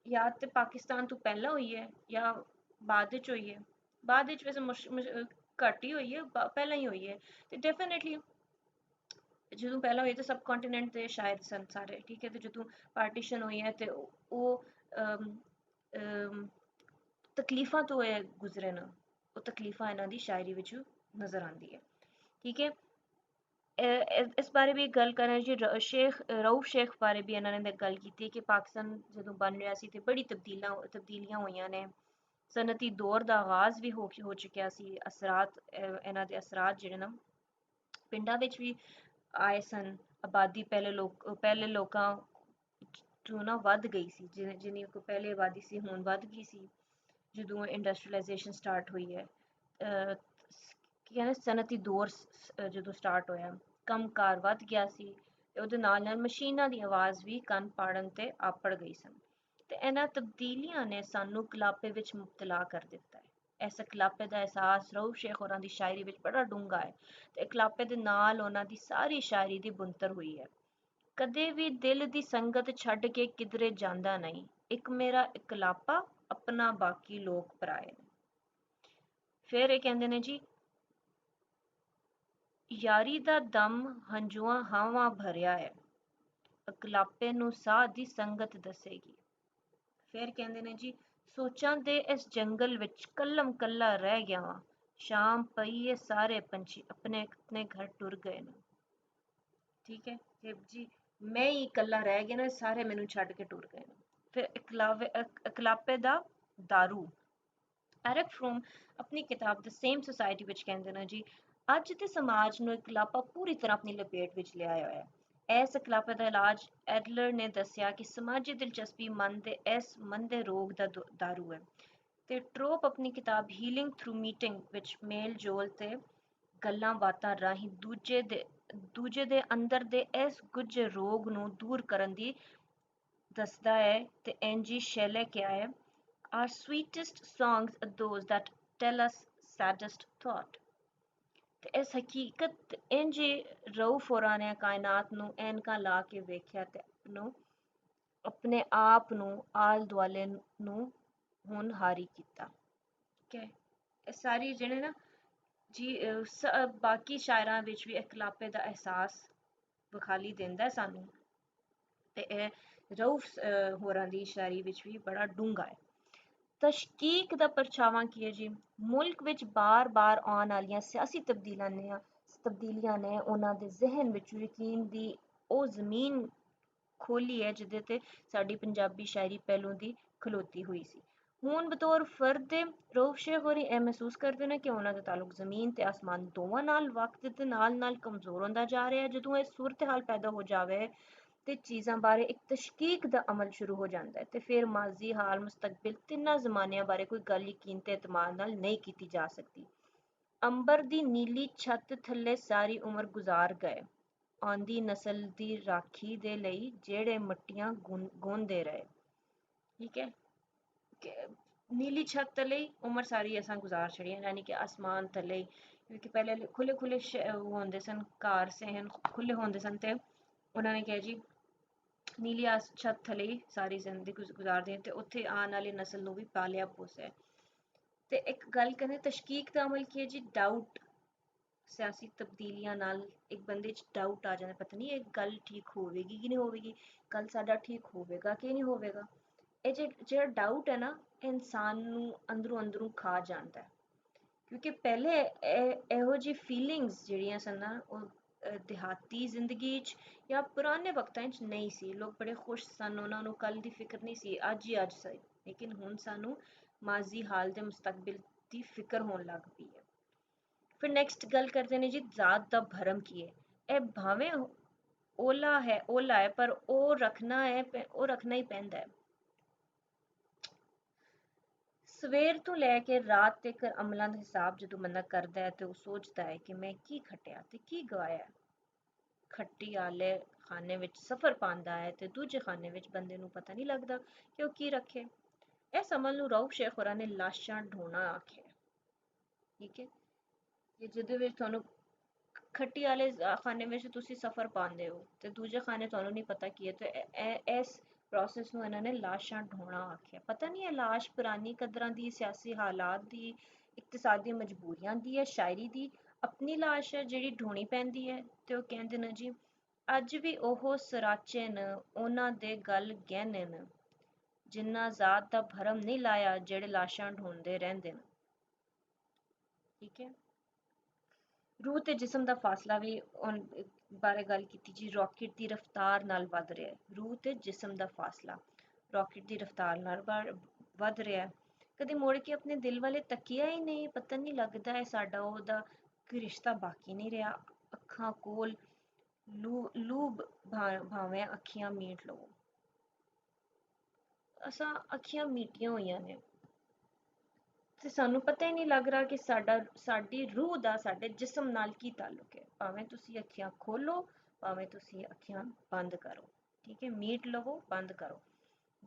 Speaker 1: ਜਾਂ ਤੇ ਪਾਕਿਸਤਾਨ ਤੋਂ ਪਹਿਲਾਂ ਹੋਈ ਹੈ ਜਾਂ ਬਾਅਦ ਵਿੱਚ ਹੋਈ ਹੈ। ਬਾਅਦ ਵਿੱਚ ਵੈਸੇ ਘੱਟ ਹੀ ਹੋਈ ਹੈ, ਪਹਿਲਾਂ ਹੀ ਹੋਈ ਹੈ। ਤੇ ਡੈਫੀਨੇਟਲੀ ਜਦੋਂ ਪਹਿਲਾਂ ਹੋਈ ਤਾਂ ਸਬ ਕੰਟੀਨੈਂਟ ਦੇ ਸ਼ਾਇਰ ਸਨ ਸਾਰੇ, ਠੀਕ ਹੈ, ਤੇ ਜਦੋਂ ਪਾਰਟੀਸ਼ਨ ਹੋਈ ਹੈ ਤੇ ਉਹ ਤਕਲੀਫਾਂ ਤੋਂ ਇਹ ਗੁਜ਼ਰੇ ਨਾ, ਉਹ ਤਕਲੀਫਾਂ ਇਹਨਾਂ ਦੀ ਸ਼ਾਇਰੀ ਵਿੱਚ ਨਜ਼ਰ ਆਉਂਦੀ ਹੈ, ਠੀਕ ਹੈ। ਇਸ ਬਾਰੇ ਵੀ ਗੱਲ ਕਰਾਂ ਜੀ, ਸ਼ੇਖ ਰਊਫ ਸ਼ੇਖ ਬਾਰੇ ਵੀ ਇਹਨਾਂ ਨੇ ਗੱਲ ਕੀਤੀ ਕਿ ਪਾਕਿਸਤਾਨ ਜਦੋਂ ਬਣ ਰਿਹਾ ਸੀ ਤੇ ਬੜੀ ਤਬਦੀਲੀਆਂ ਹੋਈਆਂ ਨੇ, ਸਨਅਤੀ ਦੌਰ ਦਾ ਆਗਾਜ਼ ਵੀ ਹੋ ਚੁੱਕਿਆ ਸੀ, ਅਸਰਾਤ ਇਹਨਾਂ ਦੇ ਅਸਰਾਤ ਜਿਹੜੇ ਨਾ ਪਿੰਡਾਂ ਵਿੱਚ ਵੀ ਆਏ ਸਨ, ਆਬਾਦੀ ਪਹਿਲੇ ਲੋਕਾਂ ਤੋਂ ਨਾ ਵੱਧ ਗਈ ਸੀ, ਜਿੰਨੀ ਕੋ ਪਹਿਲੇ ਆਬਾਦੀ ਸੀ ਹੁਣ ਵੱਧ ਗਈ ਸੀ ਜਦੋਂ ਇੰਡਸਟਰੀਲਾਈਜੇਸ਼ਨ ਸਟਾਰਟ ਹੋਈ ਹੈ। ਕੀ ਕਹਿੰਦੇ ਸਨਅਤੀ ਦੌਰ ਜਦੋਂ ਸਟਾਰਟ ਹੋਇਆ, ਕੰਮਕਾਰ ਵੱਧ ਗਿਆ ਸੀ ਤੇ ਉਹਦੇ ਨਾਲ ਨਾਲ ਮਸ਼ੀਨਾਂ ਦੀ ਆਵਾਜ਼ ਵੀ ਕੰਨ ਪਾੜਨ ਤੇ ਆਪੜ ਗਈ ਸਨ, ਤੇ ਇਹਨਾਂ ਤਬਦੀਲੀਆਂ ਨੇ ਸਾਨੂੰ ਕਲਾਪੇ ਵਿੱਚ ਮੁਬਤਲਾ ਕਰ ਦਿੱਤਾ ਹੈ। ਇਸ ਕਲਾਪੇ ਦਾ ਅਹਿਸਾਸ ਰਊਫ ਸ਼ੇਖ ਹੋਰਾਂ ਦੀ ਸ਼ਾਇਰੀ ਵਿੱਚ ਬੜਾ ਡੂੰਘਾ ਹੈ, ਤੇ ਕਲਾਪੇ ਦੇ ਨਾਲ ਉਹਨਾਂ ਦੀ ਸਾਰੀ ਸ਼ਾਇਰੀ ਦੀ ਬੁਣਤਰ ਹੋਈ ਹੈ। ਕਦੇ ਵੀ ਦਿਲ ਦੀ ਸੰਗਤ ਛੱਡ ਕੇ ਕਿਧਰੇ ਜਾਂਦਾ ਨਹੀਂ, ਇੱਕ ਮੇਰਾ ਇਕਲਾਪਾ ਆਪਣਾ ਬਾਕੀ ਲੋਕ ਪਰਾਏ ਨੇ। ਫਿਰ ਇਹ ਕਹਿੰਦੇ ਨੇ ਜੀ, ਯਾਰੀ ਦਾ ਦਮ ਹੰਝੂਆਂ ਹਾਵਾਂ ਭਰਿਆ ਹੈ, ਇਕਲਾਪੇ ਨੂੰ ਸਾਹ ਦੀ ਸੰਗਤ ਦੱਸੇਗੀ। ਫਿਰ ਕਹਿੰਦੇ ਨੇ ਜੀ, ਸੋਚਾਂ ਦੇ ਇਸ ਜੰਗਲ ਵਿੱਚ ਕੱਲਮ ਕੱਲਾ ਰਹਿ ਗਿਆ ਵਾਂ, ਸ਼ਾਮ ਪਈ ਏ ਸਾਰੇ ਪੰਛੀ ਆਪਣੇ ਆਪਣੇ ਘਰ ਟੁਰ ਗਏ ਨੇ, ਠੀਕ ਹੈ ਜੀ, ਮੈਂ ਹੀ ਇਕੱਲਾ ਰਹਿ ਗਿਆ ਨਾ, ਸਾਰੇ ਮੈਨੂੰ ਛੱਡ ਕੇ ਟੁਰ ਗਏ ਨੇ। ਫਿਰ ਇਕਲਾਪੇ ਦਾ ਦਾਰੂ, ਐਰਿਕ ਫਰੋਮ ਆਪਣੀ ਕਿਤਾਬ ਦ ਸੇਮ ਸੁਸਾਇਟੀ ਵਿੱਚ ਕਹਿੰਦੇ ਨੇ ਜੀ, ਅੱਜ ਦੇ ਸਮਾਜ ਨੂੰ ਇਕਲਾਪਾ ਪੂਰੀ ਤਰ੍ਹਾਂ ਆਪਣੀ ਲਪੇਟ ਵਿੱਚ ਲਿਆਇਆ ਹੋਇਆ ਹੈ। ਇਸ ਇਕਲਾਪੇ ਦਾ ਇਲਾਜ ਐਡਲਰ ਨੇ ਦੱਸਿਆ ਕਿ ਸਮਾਜੀ ਦਿਲਚਸਪੀ ਮਨ ਦੇ ਇਸ ਮੰਦੇ ਰੋਗ ਦਾ ਦਾਰੂ ਹੈ, ਤੇ ਟਰੋਪ ਆਪਣੀ ਕਿਤਾਬ ਹੀਲਿੰਗ ਥਰੂ ਮੀਟਿੰਗ ਵਿੱਚ ਮੇਲ ਜੋਲ ਤੇ ਗੱਲਾਂ ਬਾਤਾਂ ਰਾਹੀਂ ਦੂਜੇ ਦੇ ਅੰਦਰ ਦੇ ਇਸ ਗੁੱਝੇ ਰੋਗ ਨੂੰ ਦੂਰ ਕਰਨ ਦੀ ਦੱਸਦਾ ਹੈ, ਤੇ ਐਨਜੀ ਸ਼ੈਲੇ ਕਿਹਾ ਹੈ, our sweetest songs are those that tell us saddest thought। ਤੇ ਇਸ ਹਕੀਕਤ ਇੰਜ ਰਊਫ ਹੋਰਾਂ ਨੇ ਕਾਇਨਾਤ ਨੂੰ ਐਨਕਾਂ ਲਾ ਕੇ ਵੇਖਿਆ ਤੇ ਆਪਣੇ ਆਪ ਨੂੰ ਆਲ ਦੁਆਲੇ ਨੂੰ ਹੋਣਹਾਰੀ ਕੀਤਾ, ਠੀਕ ਹੈ। ਇਹ ਸਾਰੀ ਜਿਹੜੇ ਨਾ ਜੀ ਬਾਕੀ ਸ਼ਾਇਰਾਂ ਵਿੱਚ ਵੀ ਇਕਲਾਪੇ ਦਾ ਅਹਿਸਾਸ ਵਿਖਾਲੀ ਦਿੰਦਾ ਸਾਨੂੰ, ਤੇ ਇਹ ਰਊਫ ਹੋਰਾਂ ਦੀ ਸ਼ਾਇਰੀ ਵਿੱਚ ਵੀ ਬੜਾ ਡੂੰਘਾ ਹੈ। ਤਸ਼ਕੀਕ ਦਾ ਪਰਛਾਵਾਂ ਕੀ ਹੈ ਜੀ, ਮੁਲਕ ਵਿੱਚ ਬਾਰ-ਬਾਰ ਆਉਣ ਵਾਲੀਆਂ ਸਿਆਸੀ ਤਬਦੀਲੀਆਂ ਨੇ ਉਹਨਾਂ ਦੇ ਜ਼ਿਹਨ ਵਿੱਚ ਯਕੀਨ ਦੀ ਉਹ ਜ਼ਮੀਨ ਖੋਲੀ ਹੈ ਜਿਹਦੇ ਤੇ ਸਾਡੀ ਪੰਜਾਬੀ ਸ਼ਾਇਰੀ ਪਹਿਲੋਂ ਦੀ ਖਲੋਤੀ ਹੋਈ ਸੀ। ਹੁਣ ਬਤੌਰ ਫਰਦ ਰਊਫ ਸ਼ੇਖ ਹੋਰੀ ਇਹ ਮਹਿਸੂਸ ਕਰਦੇ ਨੇ ਕਿ ਉਹਨਾਂ ਦਾ ਤਾਲੁਕ ਜ਼ਮੀਨ ਤੇ ਆਸਮਾਨ ਦੋਵਾਂ ਨਾਲ ਵਕਤ ਦੇ ਨਾਲ ਨਾਲ ਕਮਜ਼ੋਰ ਹੁੰਦਾ ਜਾ ਰਿਹਾ ਹੈ। ਜਦੋਂ ਇਹ ਸੂਰਤ ਹਾਲ ਪੈਦਾ ਹੋ ਜਾਵੇ ਤੇ ਚੀਜ਼ਾਂ ਬਾਰੇ ਇੱਕ ਤਸ਼ਕੀਕ ਦਾ ਅਮਲ ਸ਼ੁਰੂ ਹੋ ਜਾਂਦਾ ਹੈ, ਤੇ ਫਿਰ ਮਾਜ਼ੀ ਹਾਲ ਮੁਸਤਕਬਿਲ ਤਿੰਨਾਂ ਜ਼ਮਾਨਿਆਂ ਬਾਰੇ ਕੋਈ ਗੱਲ ਯਕੀਨ ਤੇ ਇਤਮਾਦ ਨਾਲ ਨਹੀਂ ਕੀਤੀ ਜਾ ਸਕਦੀ। ਅੰਬਰ ਦੀ ਨੀਲੀ ਛੱਤ ਥੱਲੇ ਸਾਰੀ ਉਮਰ ਗੁਜ਼ਾਰ ਗਏ, ਆਉਂਦੀ ਨਸਲ ਦੀ ਰਾਖੀ ਦੇ ਲਈ ਜਿਹੜੇ ਮੱਟੀਆਂ ਗਾਉਂਦੇ ਰਹੇ, ਠੀਕ ਹੈ। ਨੀਲੀ ਛੱਤ ਥੱਲੇ ਉਮਰ ਸਾਰੀ ਅਸਾਂ ਗੁਜ਼ਾਰ ਛੜੀ, ਯਾਨੀ ਕਿ ਆਸਮਾਨ ਥੱਲੇ, ਕਿਉਂਕਿ ਪਹਿਲੇ ਖੁੱਲੇ ਖੁੱਲੇ ਹੁੰਦੇ ਸਨ, ਘਰ ਸਹਿਨ ਖੁੱਲੇ ਹੁੰਦੇ ਸਨ, ਤੇ ਉਹਨਾਂ ਨੇ ਕਿਹਾ ਜੀ ਨੀਲੀ ਛੱਤ ਥੱਲੇ ਸਾਰੀ ਜ਼ਿੰਦਗੀ ਗੁਜ਼ਾਰਦੇ ਤੇ ਉੱਥੇ ਆਉਣ ਵਾਲੀ ਨਸਲ ਨੂੰ ਵੀ ਪਾਲਿਆ ਪੋਸਿਆ। ਤੇ ਇੱਕ ਗੱਲ ਕਹਿੰਦੇ ਤਸ਼ਕੀਕ ਦਾ ਅਮਲ ਕੀ ਹੈ ਜੀ, ਡਾਊਟ, ਸਿਆਸੀ ਤਬਦੀਲੀਆਂ ਨਾਲ ਇੱਕ ਬੰਦੇ 'ਚ ਡਾਊਟ ਆ ਜਾਂਦਾ, ਪਤਾ ਨਹੀਂ ਇਹ ਗੱਲ ਠੀਕ ਹੋਵੇਗੀ ਕਿ ਨਹੀਂ ਹੋਵੇਗੀ, ਕੱਲ ਸਾਡਾ ਠੀਕ ਹੋਵੇਗਾ ਕਿ ਨਹੀਂ ਹੋਵੇਗਾ। ਇਹ ਜਿਹੜਾ ਡਾਊਟ ਹੈ ਨਾ, ਇਨਸਾਨ ਨੂੰ ਅੰਦਰੋਂ ਅੰਦਰੋਂ ਖਾ ਜਾਂਦਾ ਹੈ, ਕਿਉਂਕਿ ਪਹਿਲੇ ਇਹੋ ਜਿਹੀ ਫੀਲਿੰਗਸ ਜਿਹੜੀਆਂ ਸਨ ਨਾ, ਉਹ ਦਿਹਾਤੀ ਜ਼ਿੰਦਗੀ 'ਚ ਜਾਂ ਪੁਰਾਣੇ ਵਕਤਾਂ 'ਚ ਨਹੀਂ ਸੀ। ਲੋਕ ਬੜੇ ਖੁਸ਼ ਸਨ, ਉਹਨਾਂ ਨੂੰ ਕੱਲ ਦੀ ਫਿਕਰ ਨਹੀਂ ਸੀ, ਅੱਜ ਹੀ ਅੱਜ ਸਹੀ, ਲੇਕਿਨ ਹੁਣ ਸਾਨੂੰ ਮਾਜ਼ੀ ਹਾਲ ਦੇ ਮੁਸਤਕਬਿਲ ਦੀ ਫਿਕਰ ਹੋਣ ਲੱਗ ਪਈ ਹੈ। ਫਿਰ ਨੈਕਸਟ ਗੱਲ ਕਰਦੇ ਨੇ ਜੀ, ਜ਼ਾਤ ਦਾ ਭਰਮ ਕੀ ਹੈ। ਇਹ ਭਾਵੇਂ ਓਲਾ ਹੈ ਪਰ ਉਹ ਰੱਖਣਾ ਹੀ ਪੈਂਦਾ ਹੈ। ਸਵੇਰ ਤੋਂ ਲੈ ਕੇ ਰਾਤ ਤੱਕ ਅਮਲਾਂ ਦਾ ਹਿਸਾਬ ਜਦੋਂ ਬੰਦਾ ਕਰਦਾ ਹੈ ਤੇ ਉਹ ਸੋਚਦਾ ਹੈ ਕਿ ਮੈਂ ਕੀ ਖੱਟਿਆ ਤੇ ਕੀ ਗਵਾਇਆ। ਖੱਟੀ ਆਲੇ ਖਾਨੇ ਵਿੱਚ ਸਫਰ ਪਾਉਂਦਾ ਹੈ ਤੇ ਦੂਜੇ ਖਾਨੇ ਵਿੱਚ ਬੰਦੇ ਨੂੰ ਪਤਾ ਨਹੀਂ ਲੱਗਦਾ ਕਿ ਉਹ ਕੀ ਰੱਖੇ। ਇਸ ਅਮਲ ਨੂੰ ਰਊਫ ਸ਼ੇਖ ਹੋਰਾਂ ਨੇ ਲਾਸ਼ਾਂ ਢੋਣਾ ਆਖਿਆ, ਠੀਕ ਹੈ। ਕਿ ਜਿਹਦੇ ਵਿੱਚ ਤੁਹਾਨੂੰ ਖੱਟੀ ਵਾਲੇ ਖਾਨੇ ਵਿੱਚ ਤੁਸੀਂ ਸਫਰ ਪਾਉਂਦੇ ਹੋ ਤੇ ਦੂਜੇ ਖਾਨੇ ਤੁਹਾਨੂੰ ਨਹੀਂ ਪਤਾ ਕੀ ਹੈ, ਤੇ ਇਸ ਪ੍ਰੋਸੈਸ ਨੂੰ ਇਹਨਾਂ ਨੇ ਲਾਸ਼ਾਂ ਢੋਣਾ ਆਖਿਆ। ਪਤਾ ਨਹੀਂ ਇਹ ਲਾਸ਼ ਪੁਰਾਣੀ ਕਦਰਾਂ ਦੀ, ਸਿਆਸੀ ਹਾਲਾਤ ਦੀ, ਇਕਤਸਾਦੀ ਮਜਬੂਰੀਆਂ ਦੀ ਹੈ, ਸ਼ਾਇਰੀ ਦੀ, ਆਪਣੀ ਲਾਸ਼ ਹੈ ਜਿਹੜੀ ਢੋਣੀ ਪੈਂਦੀ ਹੈ ਤੇ ਉਹ ਕਹਿੰਦੇ ਨੇ ਜੀ ਅੱਜ ਵੀ ਉਹ ਸਰਾਚੇ ਨੇ ਉਹਨਾਂ ਦੇ ਗਲ ਗਹਿਣੇ ਨੇ ਜਿੰਨਾ ਜ਼ਾਤ ਦਾ ਭਰਮ ਨਹੀਂ ਲਾਇਆ ਜਿਹੜੇ ਲਾਸ਼ਾਂ ਢੂੰਡਦੇ ਰਹਿੰਦੇ ਨੇ। ਠੀਕ ਹੈ। ਰੂਹ ਤੇ ਜਿਸਮ ਦਾ ਫਾਸਲਾ ਵੀ ਬਾਰੇ ਗੱਲ ਕੀਤੀ ਜੀ। ਰਾਕਟ ਦੀ ਰਫ਼ਤਾਰ ਨਾਲ ਵੱਧ ਰਿਹਾ ਹੈ। ਰੂਹ ਤੇ ਜਿਸਮ ਦਾ ਫਾਸਲਾ ਰਾਕਟ ਦੀ ਰਫ਼ਤਾਰ ਨਾਲ ਵੱਧ ਰਿਹਾ ਹੈ। ਕਦੇ ਮੁੜ ਕੇ ਆਪਣੇ ਦਿਲ ਵਾਲੇ ਤੱਕਿਆ ਹੀ ਨਹੀਂ। ਪਤਾ ਨਹੀਂ ਲੱਗਦਾ ਹੈ ਸਾਡਾ ਉਹਦਾ ਕੋਈ ਰਿਸ਼ਤਾ ਬਾਕੀ ਨਹੀਂ ਰਿਹਾ। ਅੱਖਾਂ ਕੋਲ ਲੂਬ ਭਾਵੇਂ ਅੱਖੀਆਂ ਮੀਟ ਲਵੋ। ਅਸਾਂ ਅੱਖੀਆਂ ਮੀਟੀਆਂ ਹੋਈਆਂ ਨੇ ਤੇ ਸਾਨੂੰ ਪਤਾ ਹੀ ਨਹੀਂ ਲੱਗ ਰਿਹਾ ਕਿ ਸਾਡੀ ਰੂਹ ਦਾ ਸਾਡੇ ਜਿਸਮ ਨਾਲ ਕੀ ਤਾਲੁਕ ਹੈ। ਭਾਵੇਂ ਤੁਸੀਂ ਅੱਖੀਆਂ ਖੋਲੋ ਭਾਵੇਂ ਤੁਸੀਂ ਅੱਖੀਆਂ ਬੰਦ ਕਰੋ। ਠੀਕ ਹੈ। ਮੀਟ ਲਵੋ ਬੰਦ ਕਰੋ,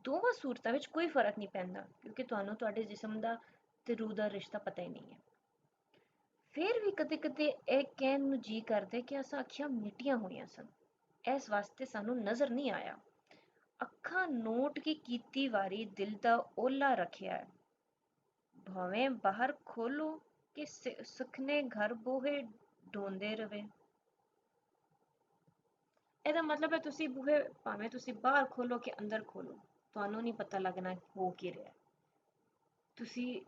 Speaker 1: ਦੋਵਾਂ ਸੂਰਤਾਂ ਵਿੱਚ ਕੋਈ ਫਰਕ ਨਹੀਂ ਪੈਂਦਾ ਕਿਉਂਕਿ ਤੁਹਾਨੂੰ ਤੁਹਾਡੇ ਜਿਸਮ ਦਾ ਤੇ ਰੂਹ ਦਾ ਰਿਸ਼ਤਾ ਪਤਾ ਹੀ ਨਹੀਂ ਹੈ। ਫਿਰ ਵੀ ਕਦੇ ਕਦੇ ਇਹ ਕਹਿਣ ਨੂੰ ਜੀ ਕਰਦੇ ਕਿ ਅਸਾਂ ਅੱਖੀਆਂ ਮੀਟੀਆਂ ਹੋਈਆਂ ਸਨ, ਇਸ ਵਾਸਤੇ ਸਾਨੂੰ ਨਜ਼ਰ ਨਹੀਂ ਆਇਆ। ਅੱਖਾਂ ਨੋਟ ਕੀ ਕੀਤੀ ਵਾਰੀ ਦਿਲ ਦਾ ਓਲਾ ਰੱਖਿਆ ਹੈ। ਭਾਵੇਂ ਬਾਹਰ ਖੋਲੋ ਕਿ ਸੁਖਨੇ ਘਰ ਬੂਹੇ ਢੋਂਦੇ ਰਵੇ। ਇਹਦਾ ਮਤਲਬ ਹੈ ਤੁਸੀਂ ਬੂਹੇ ਭਾਵੇਂ ਤੁਸੀਂ ਬਾਹਰ ਖੋਲੋ ਕਿ ਅੰਦਰ ਖੋਲੋ, ਤੁਹਾਨੂੰ ਨਹੀਂ ਪਤਾ ਲੱਗਣਾ ਹੋ ਕੀ ਰਿਹਾ। ਤੁਸੀਂ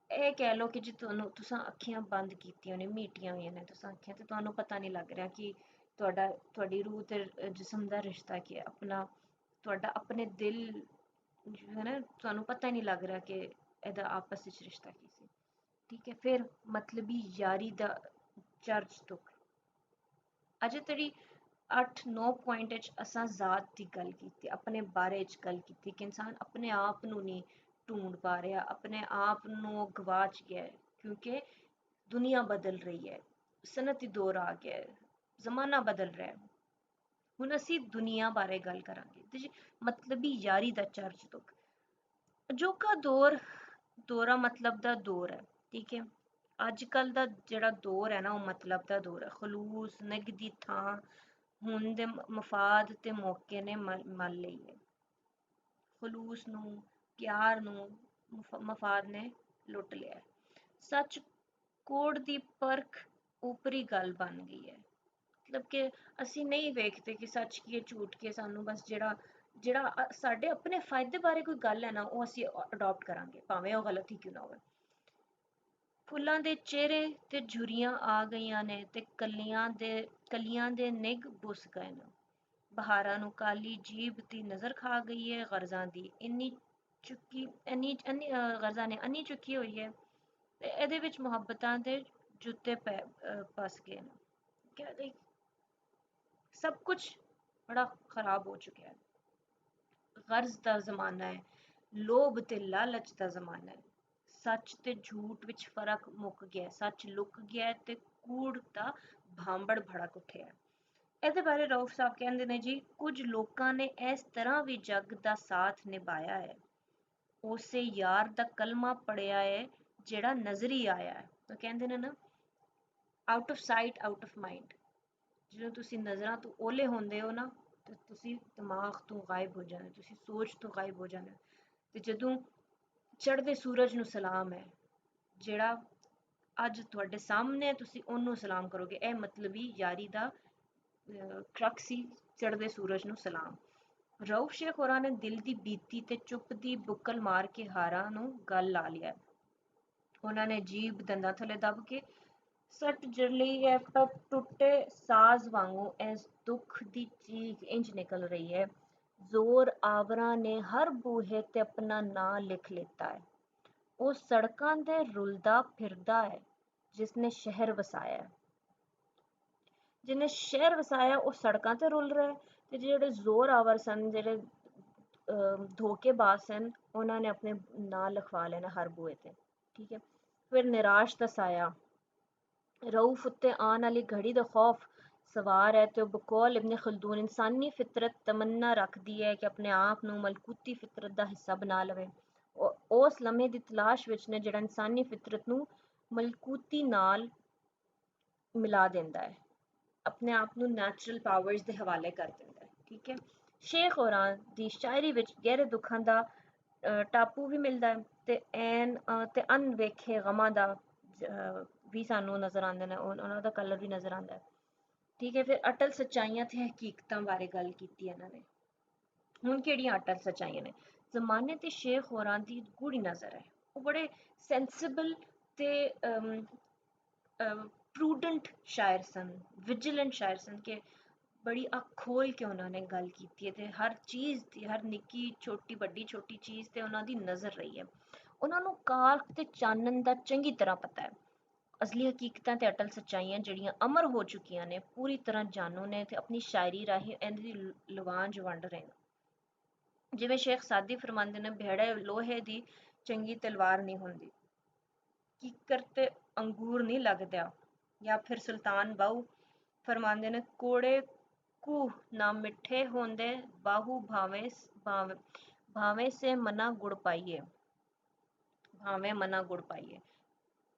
Speaker 1: ਇਹ ਕਹਿ ਲਓ ਕਿ ਜੇ ਤੁਸੀਂ ਅੱਖੀਆਂ ਬੰਦ ਕੀਤੀਆਂ ਨੇ, ਮੀਟੀਆਂ ਹੋਈਆਂ ਨੇ ਤੁਸੀਂ ਅੱਖੀਆਂ, ਤੇ ਤੁਹਾਨੂੰ ਪਤਾ ਨਹੀਂ ਲੱਗ ਰਿਹਾ ਕਿ ਤੁਹਾਡੀ ਰੂਹ ਤੇ ਜਿਸਮ ਦਾ ਰਿਸ਼ਤਾ ਕੀ ਹੈ। ਤੁਹਾਡਾ ਆਪਣੇ ਦਿਲ ਹੈ ਨਾ, ਤੁਹਾਨੂੰ ਪਤਾ ਹੀ ਨਹੀਂ ਲੱਗ ਰਿਹਾ ਕਿ ਇਹਦਾ ਆਪਸ ਵਿੱਚ ਰਿਸ਼ਤਾ ਕੀ ਸੀ। ਠੀਕ ਹੈ। ਫਿਰ ਮਤਲਬੀ ਯਾਰੀ ਦਾ ਚਰਚ ਤੁਕ ਅਜੇ ਤੇਰੀ 8-9 ਪੁਆਇੰਟ ਵਿੱਚ ਅਸਾਂ ਜ਼ਾਤ ਦੀ ਗੱਲ ਕੀਤੀ, ਆਪਣੇ ਬਾਰੇ ਚ ਗੱਲ ਕੀਤੀ ਕਿ ਇਨਸਾਨ ਆਪਣੇ ਆਪ ਨੂੰ ਨਹੀਂ ਢੂੰਡ ਪਾ ਰਿਹਾ, ਆਪਣੇ ਆਪ ਨੂੰ ਗਵਾਚ ਗਿਆ ਹੈ ਕਿਉਂਕਿ ਦੁਨੀਆ ਬਦਲ ਰਹੀ ਹੈ, ਸਨਅਤੀ ਦੌਰ ਆ ਗਿਆ ਹੈ, ਜ਼ਮਾਨਾ ਬਦਲ ਰਿਹਾ ਹੈ। ਹੁਣ ਅਸੀਂ ਦੁਨੀਆ ਬਾਰੇ ਗੱਲ ਕਰਾਂਗੇ ਤੇ ਜੀ ਮਤਲਬੀ ਯਾਰੀ ਦਾ ਚਰਚ ਤੁਕ ਅਜੋਕਾ ਦੌਰਾ ਮਤਲਬ ਦਾ ਦੌਰ ਹੈ। ਠੀਕ ਹੈ। ਅੱਜ ਕੱਲ ਦਾ ਜਿਹੜਾ ਦੌਰ ਹੈ ਨਾ ਉਹ ਮਤਲਬ ਦਾ ਦੌਰ ਹੈ। ਖਲੂਸ ਨਿੱਘ ਦੀ ਥਾਂ ਹੁਣ ਦੇ ਮਫਾਦ ਤੇ ਮੌਕੇ ਨੇ ਮੱਲ ਲਈ ਹੈ। ਖਲੂਸ ਨੂੰ, ਪਿਆਰ ਨੂੰ ਮਫਾਦ ਨੇ ਲੁੱਟ ਲਿਆ ਹੈ। ਸੱਚ ਕੋੜ ਦੀ ਪਰਖ ਉਪਰੀ ਗੱਲ ਬਣ ਗਈ ਹੈ। ਮਤਲਬ ਕਿ ਅਸੀਂ ਨਹੀਂ ਵੇਖਦੇ ਕਿ ਸੱਚ ਕੀ ਹੈ ਝੂਠ ਕੀ ਹੈ। ਸਾਨੂੰ ਬਸ ਜਿਹੜਾ ਸਾਡੇ ਆਪਣੇ ਫਾਇਦੇ ਬਾਰੇ ਕੋਈ ਗੱਲ ਹੈ ਨਾ ਉਹ ਅਸੀਂ ਅਡਾਪਟ ਕਰਾਂਗੇ ਭਾਵੇਂ ਉਹ ਗਲਤ ਹੀ ਕਿਉਂ ਨਾ ਹੋਵੇ। ਫੁੱਲਾਂ ਦੇ ਚਿਹਰੇ ਤੇ ਝੁਰੀਆਂ ਆ ਗਈਆਂ ਨੇ ਤੇ ਕਲੀਆਂ ਦੇ ਨਿੱਘ ਬੁੱਸ ਗਏ ਨੇ। ਬਹਾਰਾਂ ਨੂੰ ਕਾਲੀ ਜੀਭ ਦੀ ਨਜ਼ਰ ਖਾ ਗਈ ਹੈ। ਗਰਜ਼ਾਂ ਦੀ ਗਰਜ਼ਾਂ ਨੇ ਅੰਨੀ ਚੁੱਕੀ ਹੋਈ ਹੈ ਤੇ ਇਹਦੇ ਵਿੱਚ ਮੁਹੱਬਤਾਂ ਦੇ ਜੁੱਤੇ ਫਸ ਗਏ ਨੇ। ਕਹਿੰਦੇ ਸਭ ਕੁਝ ਬੜਾ ਖਰਾਬ ਹੋ ਚੁੱਕਿਆ ਹੈ। ਗਰਜ਼ ਦਾ ਜ਼ਮਾਨਾ ਹੈ, ਲੋਭ ਤੇ ਲਾਲਚ ਦਾ ਜ਼ਮਾਨਾ ਹੈ। ਸੱਚ ਤੇ ਝੂਠ ਵਿੱਚ ਫਰਕ ਮੁੱਕ ਗਿਆ, ਸੱਚ ਲੁਕ ਗਿਆ ਤੇ ਕੂੜ ਦਾ ਭਾਂਬੜ ਭੜਕ ਉੱਠਿਆ। ਇਹਦੇ ਬਾਰੇ ਰਊਫ ਸਾਹਿਬ ਕਹਿੰਦੇ ਨੇ ਜੀ ਕੁਝ ਲੋਕਾਂ ਨੇ ਇਸ ਤਰ੍ਹਾਂ ਵੀ ਜੱਗ ਦਾ ਸਾਥ ਨਿਭਾਇਆ ਹੈ, ਉਸੇ ਯਾਰ ਦਾ ਕਲਮਾ ਪੜਿਆ ਹੈ ਜਿਹੜਾ ਨਜ਼ਰੀ ਆਇਆ ਹੈ। ਤਾਂ ਕਹਿੰਦੇ ਨੇ ਨਾ out of site out of mind. ਜਦੋਂ ਤੁਸੀਂ ਨਜ਼ਰਾਂ ਤੋਂ ਓਲੇ ਹੁੰਦੇ ਹੋ ਨਾ ਤੇ ਤੁਸੀਂ ਦਿਮਾਗ ਤੋਂ ਗਾਇਬ ਹੋ ਜਾਂਦੇ, ਤੁਸੀਂ ਸੋਚ ਤੋਂ ਗਾਇਬ ਹੋ ਜਾਂਦੇ। ਤੇ ਜਦੋਂ ਚੜ੍ਹਦੇ ਸੂਰਜ ਨੂੰ ਸਲਾਮ ਹੈ, ਜਿਹੜਾ ਅੱਜ ਤੁਹਾਡੇ ਸਾਹਮਣੇ ਤੁਸੀਂ ਉਹਨੂੰ ਸਲਾਮ ਕਰੋਗੇ। ਇਹ ਮਤਲਬੀ ਯਾਰੀ ਦਾ ਕਰਕ ਸੀ, ਚੜ੍ਹਦੇ ਸੂਰਜ ਨੂੰ ਸਲਾਮ। ਰਊਫ ਸ਼ੇਖ ਹੋਰਾਂ ਨੇ ਦਿਲ ਦੀ ਬੀਤੀ ਤੇ ਚੁੱਪ ਦੀ ਬੁੱਕਲ ਮਾਰ ਕੇ ਹਾਰਾਂ ਨੂੰ ਗੱਲ ਲਾ ਲਿਆ। ਉਹਨਾਂ ਨੇ ਜੀਭ ਦੰਦਾਂ ਥੱਲੇ ਦੱਬ ਕੇ ਸੱਟ ਜਰਲੀ ਹੈ ਪਰ ਟੁੱਟੇ ਸਾਜ਼ ਵਾਂਗੂ ਇਸ ਦੁੱਖ ਦੀ ਚੀਖ ਇੰਜ ਨਿਕਲ ਰਹੀ ਹੈ। ਜ਼ੋਰ ਆਵਰਾਂ ਨੇ ਹਰ ਬੂਹੇ ਤੇ ਆਪਣਾ ਨਾਂ ਲਿਖ ਲਿੱਤਾ ਹੈ। ਉਹ ਸੜਕਾਂ ਤੇ ਰੁਲਦਾ ਫਿਰਦਾ ਹੈ ਜਿਸਨੇ ਸ਼ਹਿਰ ਵਸਾਇਆ। ਜਿਹਨੇ ਸ਼ਹਿਰ ਵਸਾਇਆ ਉਹ ਸੜਕਾਂ ਤੇ ਰੁਲ ਰਿਹਾ ਤੇ ਜਿਹੜੇ ਜ਼ੋਰ ਆਵਰ ਸਨ, ਜਿਹੜੇ ਧੋਖੇਬਾਜ਼ ਸਨ, ਉਹਨਾਂ ਨੇ ਆਪਣੇ ਨਾਂ ਲਿਖਵਾ ਲੈਣਾ ਹਰ ਬੂਹੇ ਤੇ। ਠੀਕ ਹੈ। ਫਿਰ ਨਿਰਾਸ਼ ਦਾ ਸਾਇਆ ਰਊਫ ਉੱਤੇ ਆਉਣ ਵਾਲੀ ਘੜੀ ਦਾ ਖੌਫ ਸਵਾਰ ਹੈ ਤੇ ਉਹ ਬਕੌਲ ਇਬਨ ਖਲਦੂਨ ਇਨਸਾਨੀ ਫਿਤਰਤ ਤਮੰਨਾ ਰੱਖਦੀ ਹੈ ਕਿ ਆਪਣੇ ਆਪ ਨੂੰ ਮਲਕੂਤੀ ਫਿਤਰਤ ਦਾ ਹਿੱਸਾ ਬਣਾ ਲਵੇ। ਉਸ ਲਮੇ ਦੀ ਤਲਾਸ਼ ਵਿੱਚ ਨੇ ਜਿਹੜਾ ਇਨਸਾਨੀ ਫਿਤਰਤ ਨੂੰ ਮਲਕੂਤੀ ਨਾਲ ਮਿਲਾ ਦਿੰਦਾ ਹੈ, ਆਪਣੇ ਆਪ ਨੂੰ ਨੈਚੁਰਲ ਪਾਵਰਸ ਦੇ ਹਵਾਲੇ ਕਰ ਦਿੰਦਾ ਹੈ। ਠੀਕ ਹੈ। ਸ਼ੇਖ ਹੋਰਾਂ ਦੀ ਸ਼ਾਇਰੀ ਵਿੱਚ ਗਹਿਰੇ ਦੁੱਖਾਂ ਦਾ ਟਾਪੂ ਵੀ ਮਿਲਦਾ ਹੈ ਤੇ ਅਣਵੇਖੇ ਗਮਾਂ ਦਾ ਵੀ ਸਾਨੂੰ ਨਜ਼ਰ ਆਉਂਦੇ ਨੇ, ਉਹਨਾਂ ਦਾ ਕਲਰ ਵੀ ਨਜ਼ਰ ਆਉਂਦਾ ਹੈ। ਠੀਕ ਹੈ, ਫਿਰ ਅਟਲ ਸੱਚਾਈਆਂ ਤੇ ਹਕੀਕਤਾਂ ਬਾਰੇ ਗੱਲ ਕੀਤੀ ਇਹਨਾਂ ਨੇ। ਹੁਣ ਕਿਹੜੀਆਂ ਅਟਲ ਸੱਚਾਈਆਂ ਨੇ? ਜ਼ਮਾਨੇ ਤੇ ਸ਼ੇਖ ਹੋਰਾਂ ਦੀ ਗੂੜੀ ਨਜ਼ਰ ਹੈ, ਉਹ ਬੜੇ ਸੈਂਸਿਬਲ ਤੇ ਪ੍ਰੂਡੈਂਟ ਸ਼ਾਇਰ ਸਨ, ਵਿਜੀਲੈਂਟ ਸ਼ਾਇਰ ਸਨ, ਕਿ ਬੜੀ ਅੱਖ ਖੋਲ ਕੇ ਉਹਨਾਂ ਨੇ ਗੱਲ ਕੀਤੀ ਹੈ, ਤੇ ਹਰ ਚੀਜ਼ ਦੀ, ਹਰ ਨਿੱਕੀ ਛੋਟੀ ਵੱਡੀ ਛੋਟੀ ਚੀਜ਼ ਤੇ ਉਹਨਾਂ ਦੀ ਨਜ਼ਰ ਰਹੀ ਹੈ। ਉਹਨਾਂ ਨੂੰ ਕਾਲ ਤੇ ਚਾਨਣ ਦਾ ਚੰਗੀ ਤਰ੍ਹਾਂ ਪਤਾ ਹੈ। ਅਸਲੀ ਹਕੀਕਤਾਂ ਤੇ ਅਟਲ ਸੱਚਾਈਆਂ ਜਿਹੜੀਆਂ ਅਮਰ ਹੋ ਚੁੱਕੀਆਂ ਨੇ, ਪੂਰੀ ਤਰ੍ਹਾਂ ਜਾਣੂ ਨੇ ਤੇ ਆਪਣੀ ਸ਼ਾਇਰੀ ਰਾਹੀਂ ਇਹਨਾਂ ਦੀ ਲਵਾਂਝ ਵੰਡ ਰਹੇ ਨੇ। ਜਿਵੇਂ ਸ਼ੇਖ ਸਾਦੀ ਫਰਮਾਉਂਦੇ ਨੇ, ਭੇੜੇ ਲੋਹੇ ਦੀ ਚੰਗੀ ਤਲਵਾਰ ਨਹੀਂ ਹੁੰਦੀ, ਕੀਕਰ ਤੇ ਅੰਗੂਰ ਨਹੀਂ ਲੱਗਦਾ। ਜਾਂ ਫਿਰ ਸੁਲਤਾਨ ਬਾਹੂ ਫਰਮਾਉਂਦੇ ਨੇ, ਕੋੜੇ ਕੂ ਨਾ ਮਿੱਠੇ ਹੁੰਦੇ ਬਾਹੂ ਭਾਵੇਂ ਭਾਵੇਂ ਸੇ ਮਨਾ ਗੁੜ ਪਾਈਏ, ਭਾਵੇਂ ਮਨਾ ਗੁੜ ਪਾਈਏ।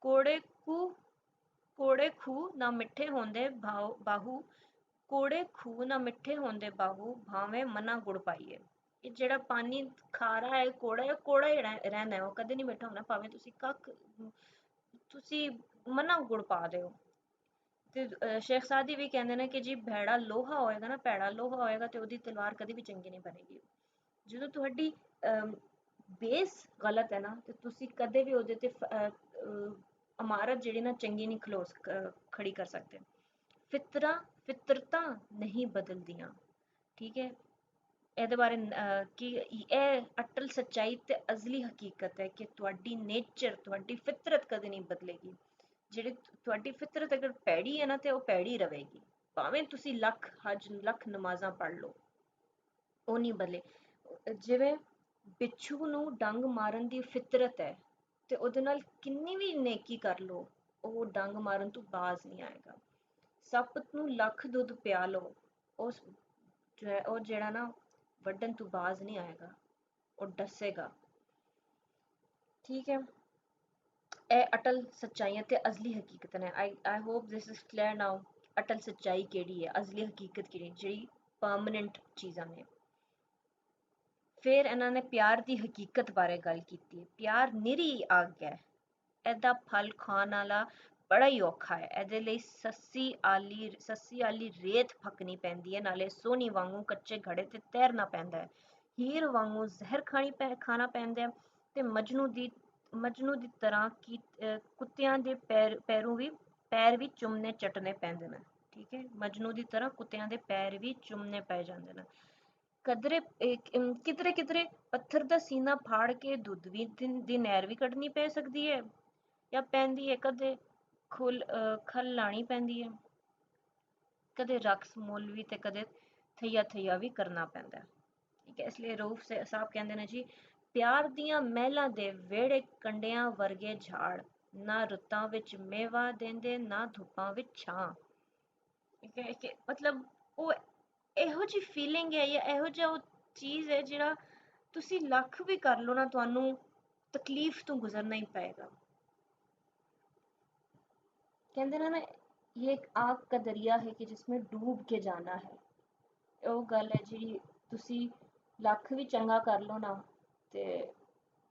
Speaker 1: ਕੋੜੇ ਕੂ ਕੋੜੇ ਖੂਹ ਨਾ ਮਿੱਠੇ ਹੁੰਦੇ ਬਾਹੂ, ਕੋੜੇ ਖੂਹ ਨਾ ਮਿੱਠੇ ਹੁੰਦੇ ਬਾਹੂ, ਭਾਵੇਂ ਮਨਾ ਗੁੜ ਪਾਈਏ। ਇਹ ਜਿਹੜਾ ਪਾਣੀ ਖਾਰਾ ਹੈ, ਕੋੜਾ ਹੈ, ਕੋੜਾ ਹੀ ਰਹਿਣਾ ਹੈ, ਉਹ ਕਦੇ ਨਹੀਂ ਮਿੱਠਾ ਹੋਣਾ, ਭਾਵੇਂ ਤੁਸੀਂ ਮਨਾ ਗੁੜ ਪਾ ਦਿਓ। ਤੇ ਸ਼ੇਖ ਸਾਦੀ ਵੀ ਕਹਿੰਦੇ ਨੇ ਕਿ ਜੀ ਭੈੜਾ ਲੋਹਾ ਹੋਏਗਾ ਨਾ, ਭੈੜਾ ਲੋਹਾ ਹੋਏਗਾ ਤੇ ਉਹਦੀ ਤਲਵਾਰ ਕਦੇ ਵੀ ਚੰਗੀ ਨਹੀਂ ਬਣੇਗੀ। ਜਦੋਂ ਤੁਹਾਡੀ ਬੇਸ ਗਲਤ ਹੈ ਨਾ, ਤੇ ਤੁਸੀਂ ਕਦੇ ਵੀ ਉਹਦੇ ਤੇ ਇਮਾਰਤ ਜਿਹੜੀ ਨਾ ਚੰਗੀ ਨਹੀਂ ਖੜੀ ਕਰ ਸਕਦੇ। ਫਿਤਰਤਾਂ ਨਹੀਂ ਬਦਲਦੀਆਂ। ਠੀਕ ਹੈ, ਇਹਦੇ ਬਾਰੇ ਕਿ ਇਹ ਅਟਲ ਸੱਚਾਈ ਤੇ ਅਜ਼ਲੀ ਹਕੀਕਤ ਹੈ ਕਿ ਤੁਹਾਡੀ ਨੇਚਰ, ਤੁਹਾਡੀ ਫਿਤਰਤ ਕਦੇ ਨਹੀਂ ਬਦਲੇਗੀ। ਜਿਹੜੀ ਤੁਹਾਡੀ ਫਿਤਰਤ ਅਗਰ ਪੈੜੀ ਹੈ ਨਾ, ਤੇ ਉਹ ਪੈੜੀ ਰਵੇਗੀ, ਭਾਵੇਂ ਤੁਸੀਂ ਲੱਖ ਹਜ ਲੱਖ ਨਮਾਜ਼ਾਂ ਪੜ੍ਹ ਲਓ, ਉਹ ਨਹੀਂ ਬਦਲੇ। ਜਿਵੇਂ ਬਿੱਛੂ ਨੂੰ ਡੰਗ ਮਾਰਨ ਦੀ ਫਿਤਰਤ ਹੈ, ਤੇ ਉਹਦੇ ਨਾਲ ਕਿੰਨੀ ਵੀ ਨੇਕੀ ਕਰ ਲਓ, ਉਹ ਡੰਗ ਮਾਰਨ ਤੋਂ ਬਾਜ਼ ਨਹੀਂ ਆਏਗਾ। ਸੱਪ ਨੂੰ ਲੱਖ ਦੁੱਧ ਪਿਆ ਲਓ, ਉਸ ਜੋ ਹੈ ਉਹ ਜਿਹੜਾ ਨਾ ਵੱਢਣ ਤੋਂ ਬਾਜ਼ ਨਹੀਂ ਆਏਗਾ, ਉਹ ਡਸੇਗਾ। ਠੀਕ ਹੈ, ਇਹ ਅਟਲ ਸੱਚਾਈਆਂ ਤੇ ਅਜ਼ਲੀ ਹਕੀਕਤ ਨੇ। I hope this is clear now. ਅਟਲ ਸੱਚਾਈ ਕਿਹੜੀ ਹੈ, ਅਜ਼ਲੀ ਹਕੀਕਤ ਕਿਹੜੀ, ਜਿਹੜੀ ਪਰਮਾਨੈਂਟ ਚੀਜ਼ਾਂ ਨੇ। ਫਿਰ ਇਹਨਾਂ ਨੇ ਪਿਆਰ ਦੀ ਹਕੀਕਤ ਬਾਰੇ ਗੱਲ ਕੀਤੀ। ਪਿਆਰ ਨਿਰੀ ਅੱਗ ਹੈ, ਇਹਦਾ ਫਲ ਖਾਣ ਵਾਲਾ ਬੜਾ ਹੀ ਔਖਾ ਹੈ। ਇਹਦੇ ਲਈ ਸੱਸੀ ਆਲੀ ਰੇਤ ਫੱਕਣੀ ਪੈਂਦੀ ਹੈ, ਨਾਲੇ ਸੋਹਣੀ ਵਾਂਗੂ ਕੱਚੇ ਘੜੇ ਤੇ ਤੈਰਨਾ ਪੈਂਦਾ ਹੈ। ਹੀਰ ਵਾਂਗੂ ਜ਼ਹਿਰ ਖਾਣਾ ਪੈਂਦਾ ਹੈ, ਤੇ ਮਜਨੂ ਦੀ ਤਰ੍ਹਾਂ ਕੁੱਤਿਆਂ ਦੇ ਪੈਰ ਵੀ ਚੁੰਮਨੇ ਚੱਟਣੇ ਪੈਂਦੇ ਨੇ। ਠੀਕ ਹੈ, ਮਜਨੂ ਦੀ ਤਰ੍ਹਾਂ ਕੁੱਤਿਆਂ ਦੇ ਪੈਰ ਵੀ ਚੁੰਮਨੇ ਪੈ ਜਾਂਦੇ ਨੇ। ਕਿਧਰੇ ਕਿਧਰੇ ਪੱਥਰ ਦਾ ਸੀਨਾ ਫਾੜ ਕੇ ਦੁੱਧ ਦੀ ਨਹਿਰ ਵੀ ਕੱਢਣੀ ਪੈ ਸਕਦੀ ਹੈ, ਜਾਂ ਪੈਂਦੀ ਹੈ। ਕਦੇ ਖਲ ਲਾਣੀ ਪੈਂਦੀ ਹੈ, ਕਦੇ ਰਕਸ ਮੌਲਵੀ ਤੇ ਕਦੇ ਥਈਆ ਵੀ ਕਰਨਾ ਪੈਂਦਾ ਹੈ। ਠੀਕ ਹੈ, ਇਸ ਲਈ ਰਊਫ ਸਾਹਿਬ ਕਹਿੰਦੇ ਨੇ ਜੀ, ਪਿਆਰ ਦੀਆਂ ਮਹਿਲਾਂ ਦੇ ਵਿਹੜੇ ਕੰਡਿਆਂ ਵਰਗੇ ਝਾੜ, ਨਾ ਰੁੱਤਾਂ ਵਿੱਚ ਮੇਵਾ ਦਿੰਦੇ ਨਾ ਧੁੱਪਾਂ ਵਿੱਚ ਛਾਂ। ਠੀਕ ਹੈ, ਕਿ ਮਤਲਬ ਉਹ ਇਹੋ ਜਿਹੀ ਫੀਲਿੰਗ ਹੈ, ਜਾਂ ਇਹੋ ਜਿਹਾ ਉਹ ਚੀਜ਼ ਹੈ ਜਿਹੜਾ ਤੁਸੀਂ ਲੱਖ ਵੀ ਕਰ ਲਓ ਨਾ, ਤੁਹਾਨੂੰ ਤਕਲੀਫ ਤੋਂ ਗੁਜ਼ਰਨਾ ਹੀ ਪਏਗਾ। कहते ना ये एक आग का दरिया है कि जिसमें डूब के जाना है। ਉਹ ਗੱਲ ਹੈ ਜਿਹੜੀ ਤੁਸੀਂ ਲੱਖ ਵੀ ਚੰਗਾ ਕਰ ਲਓ ਨਾ, ਤੇ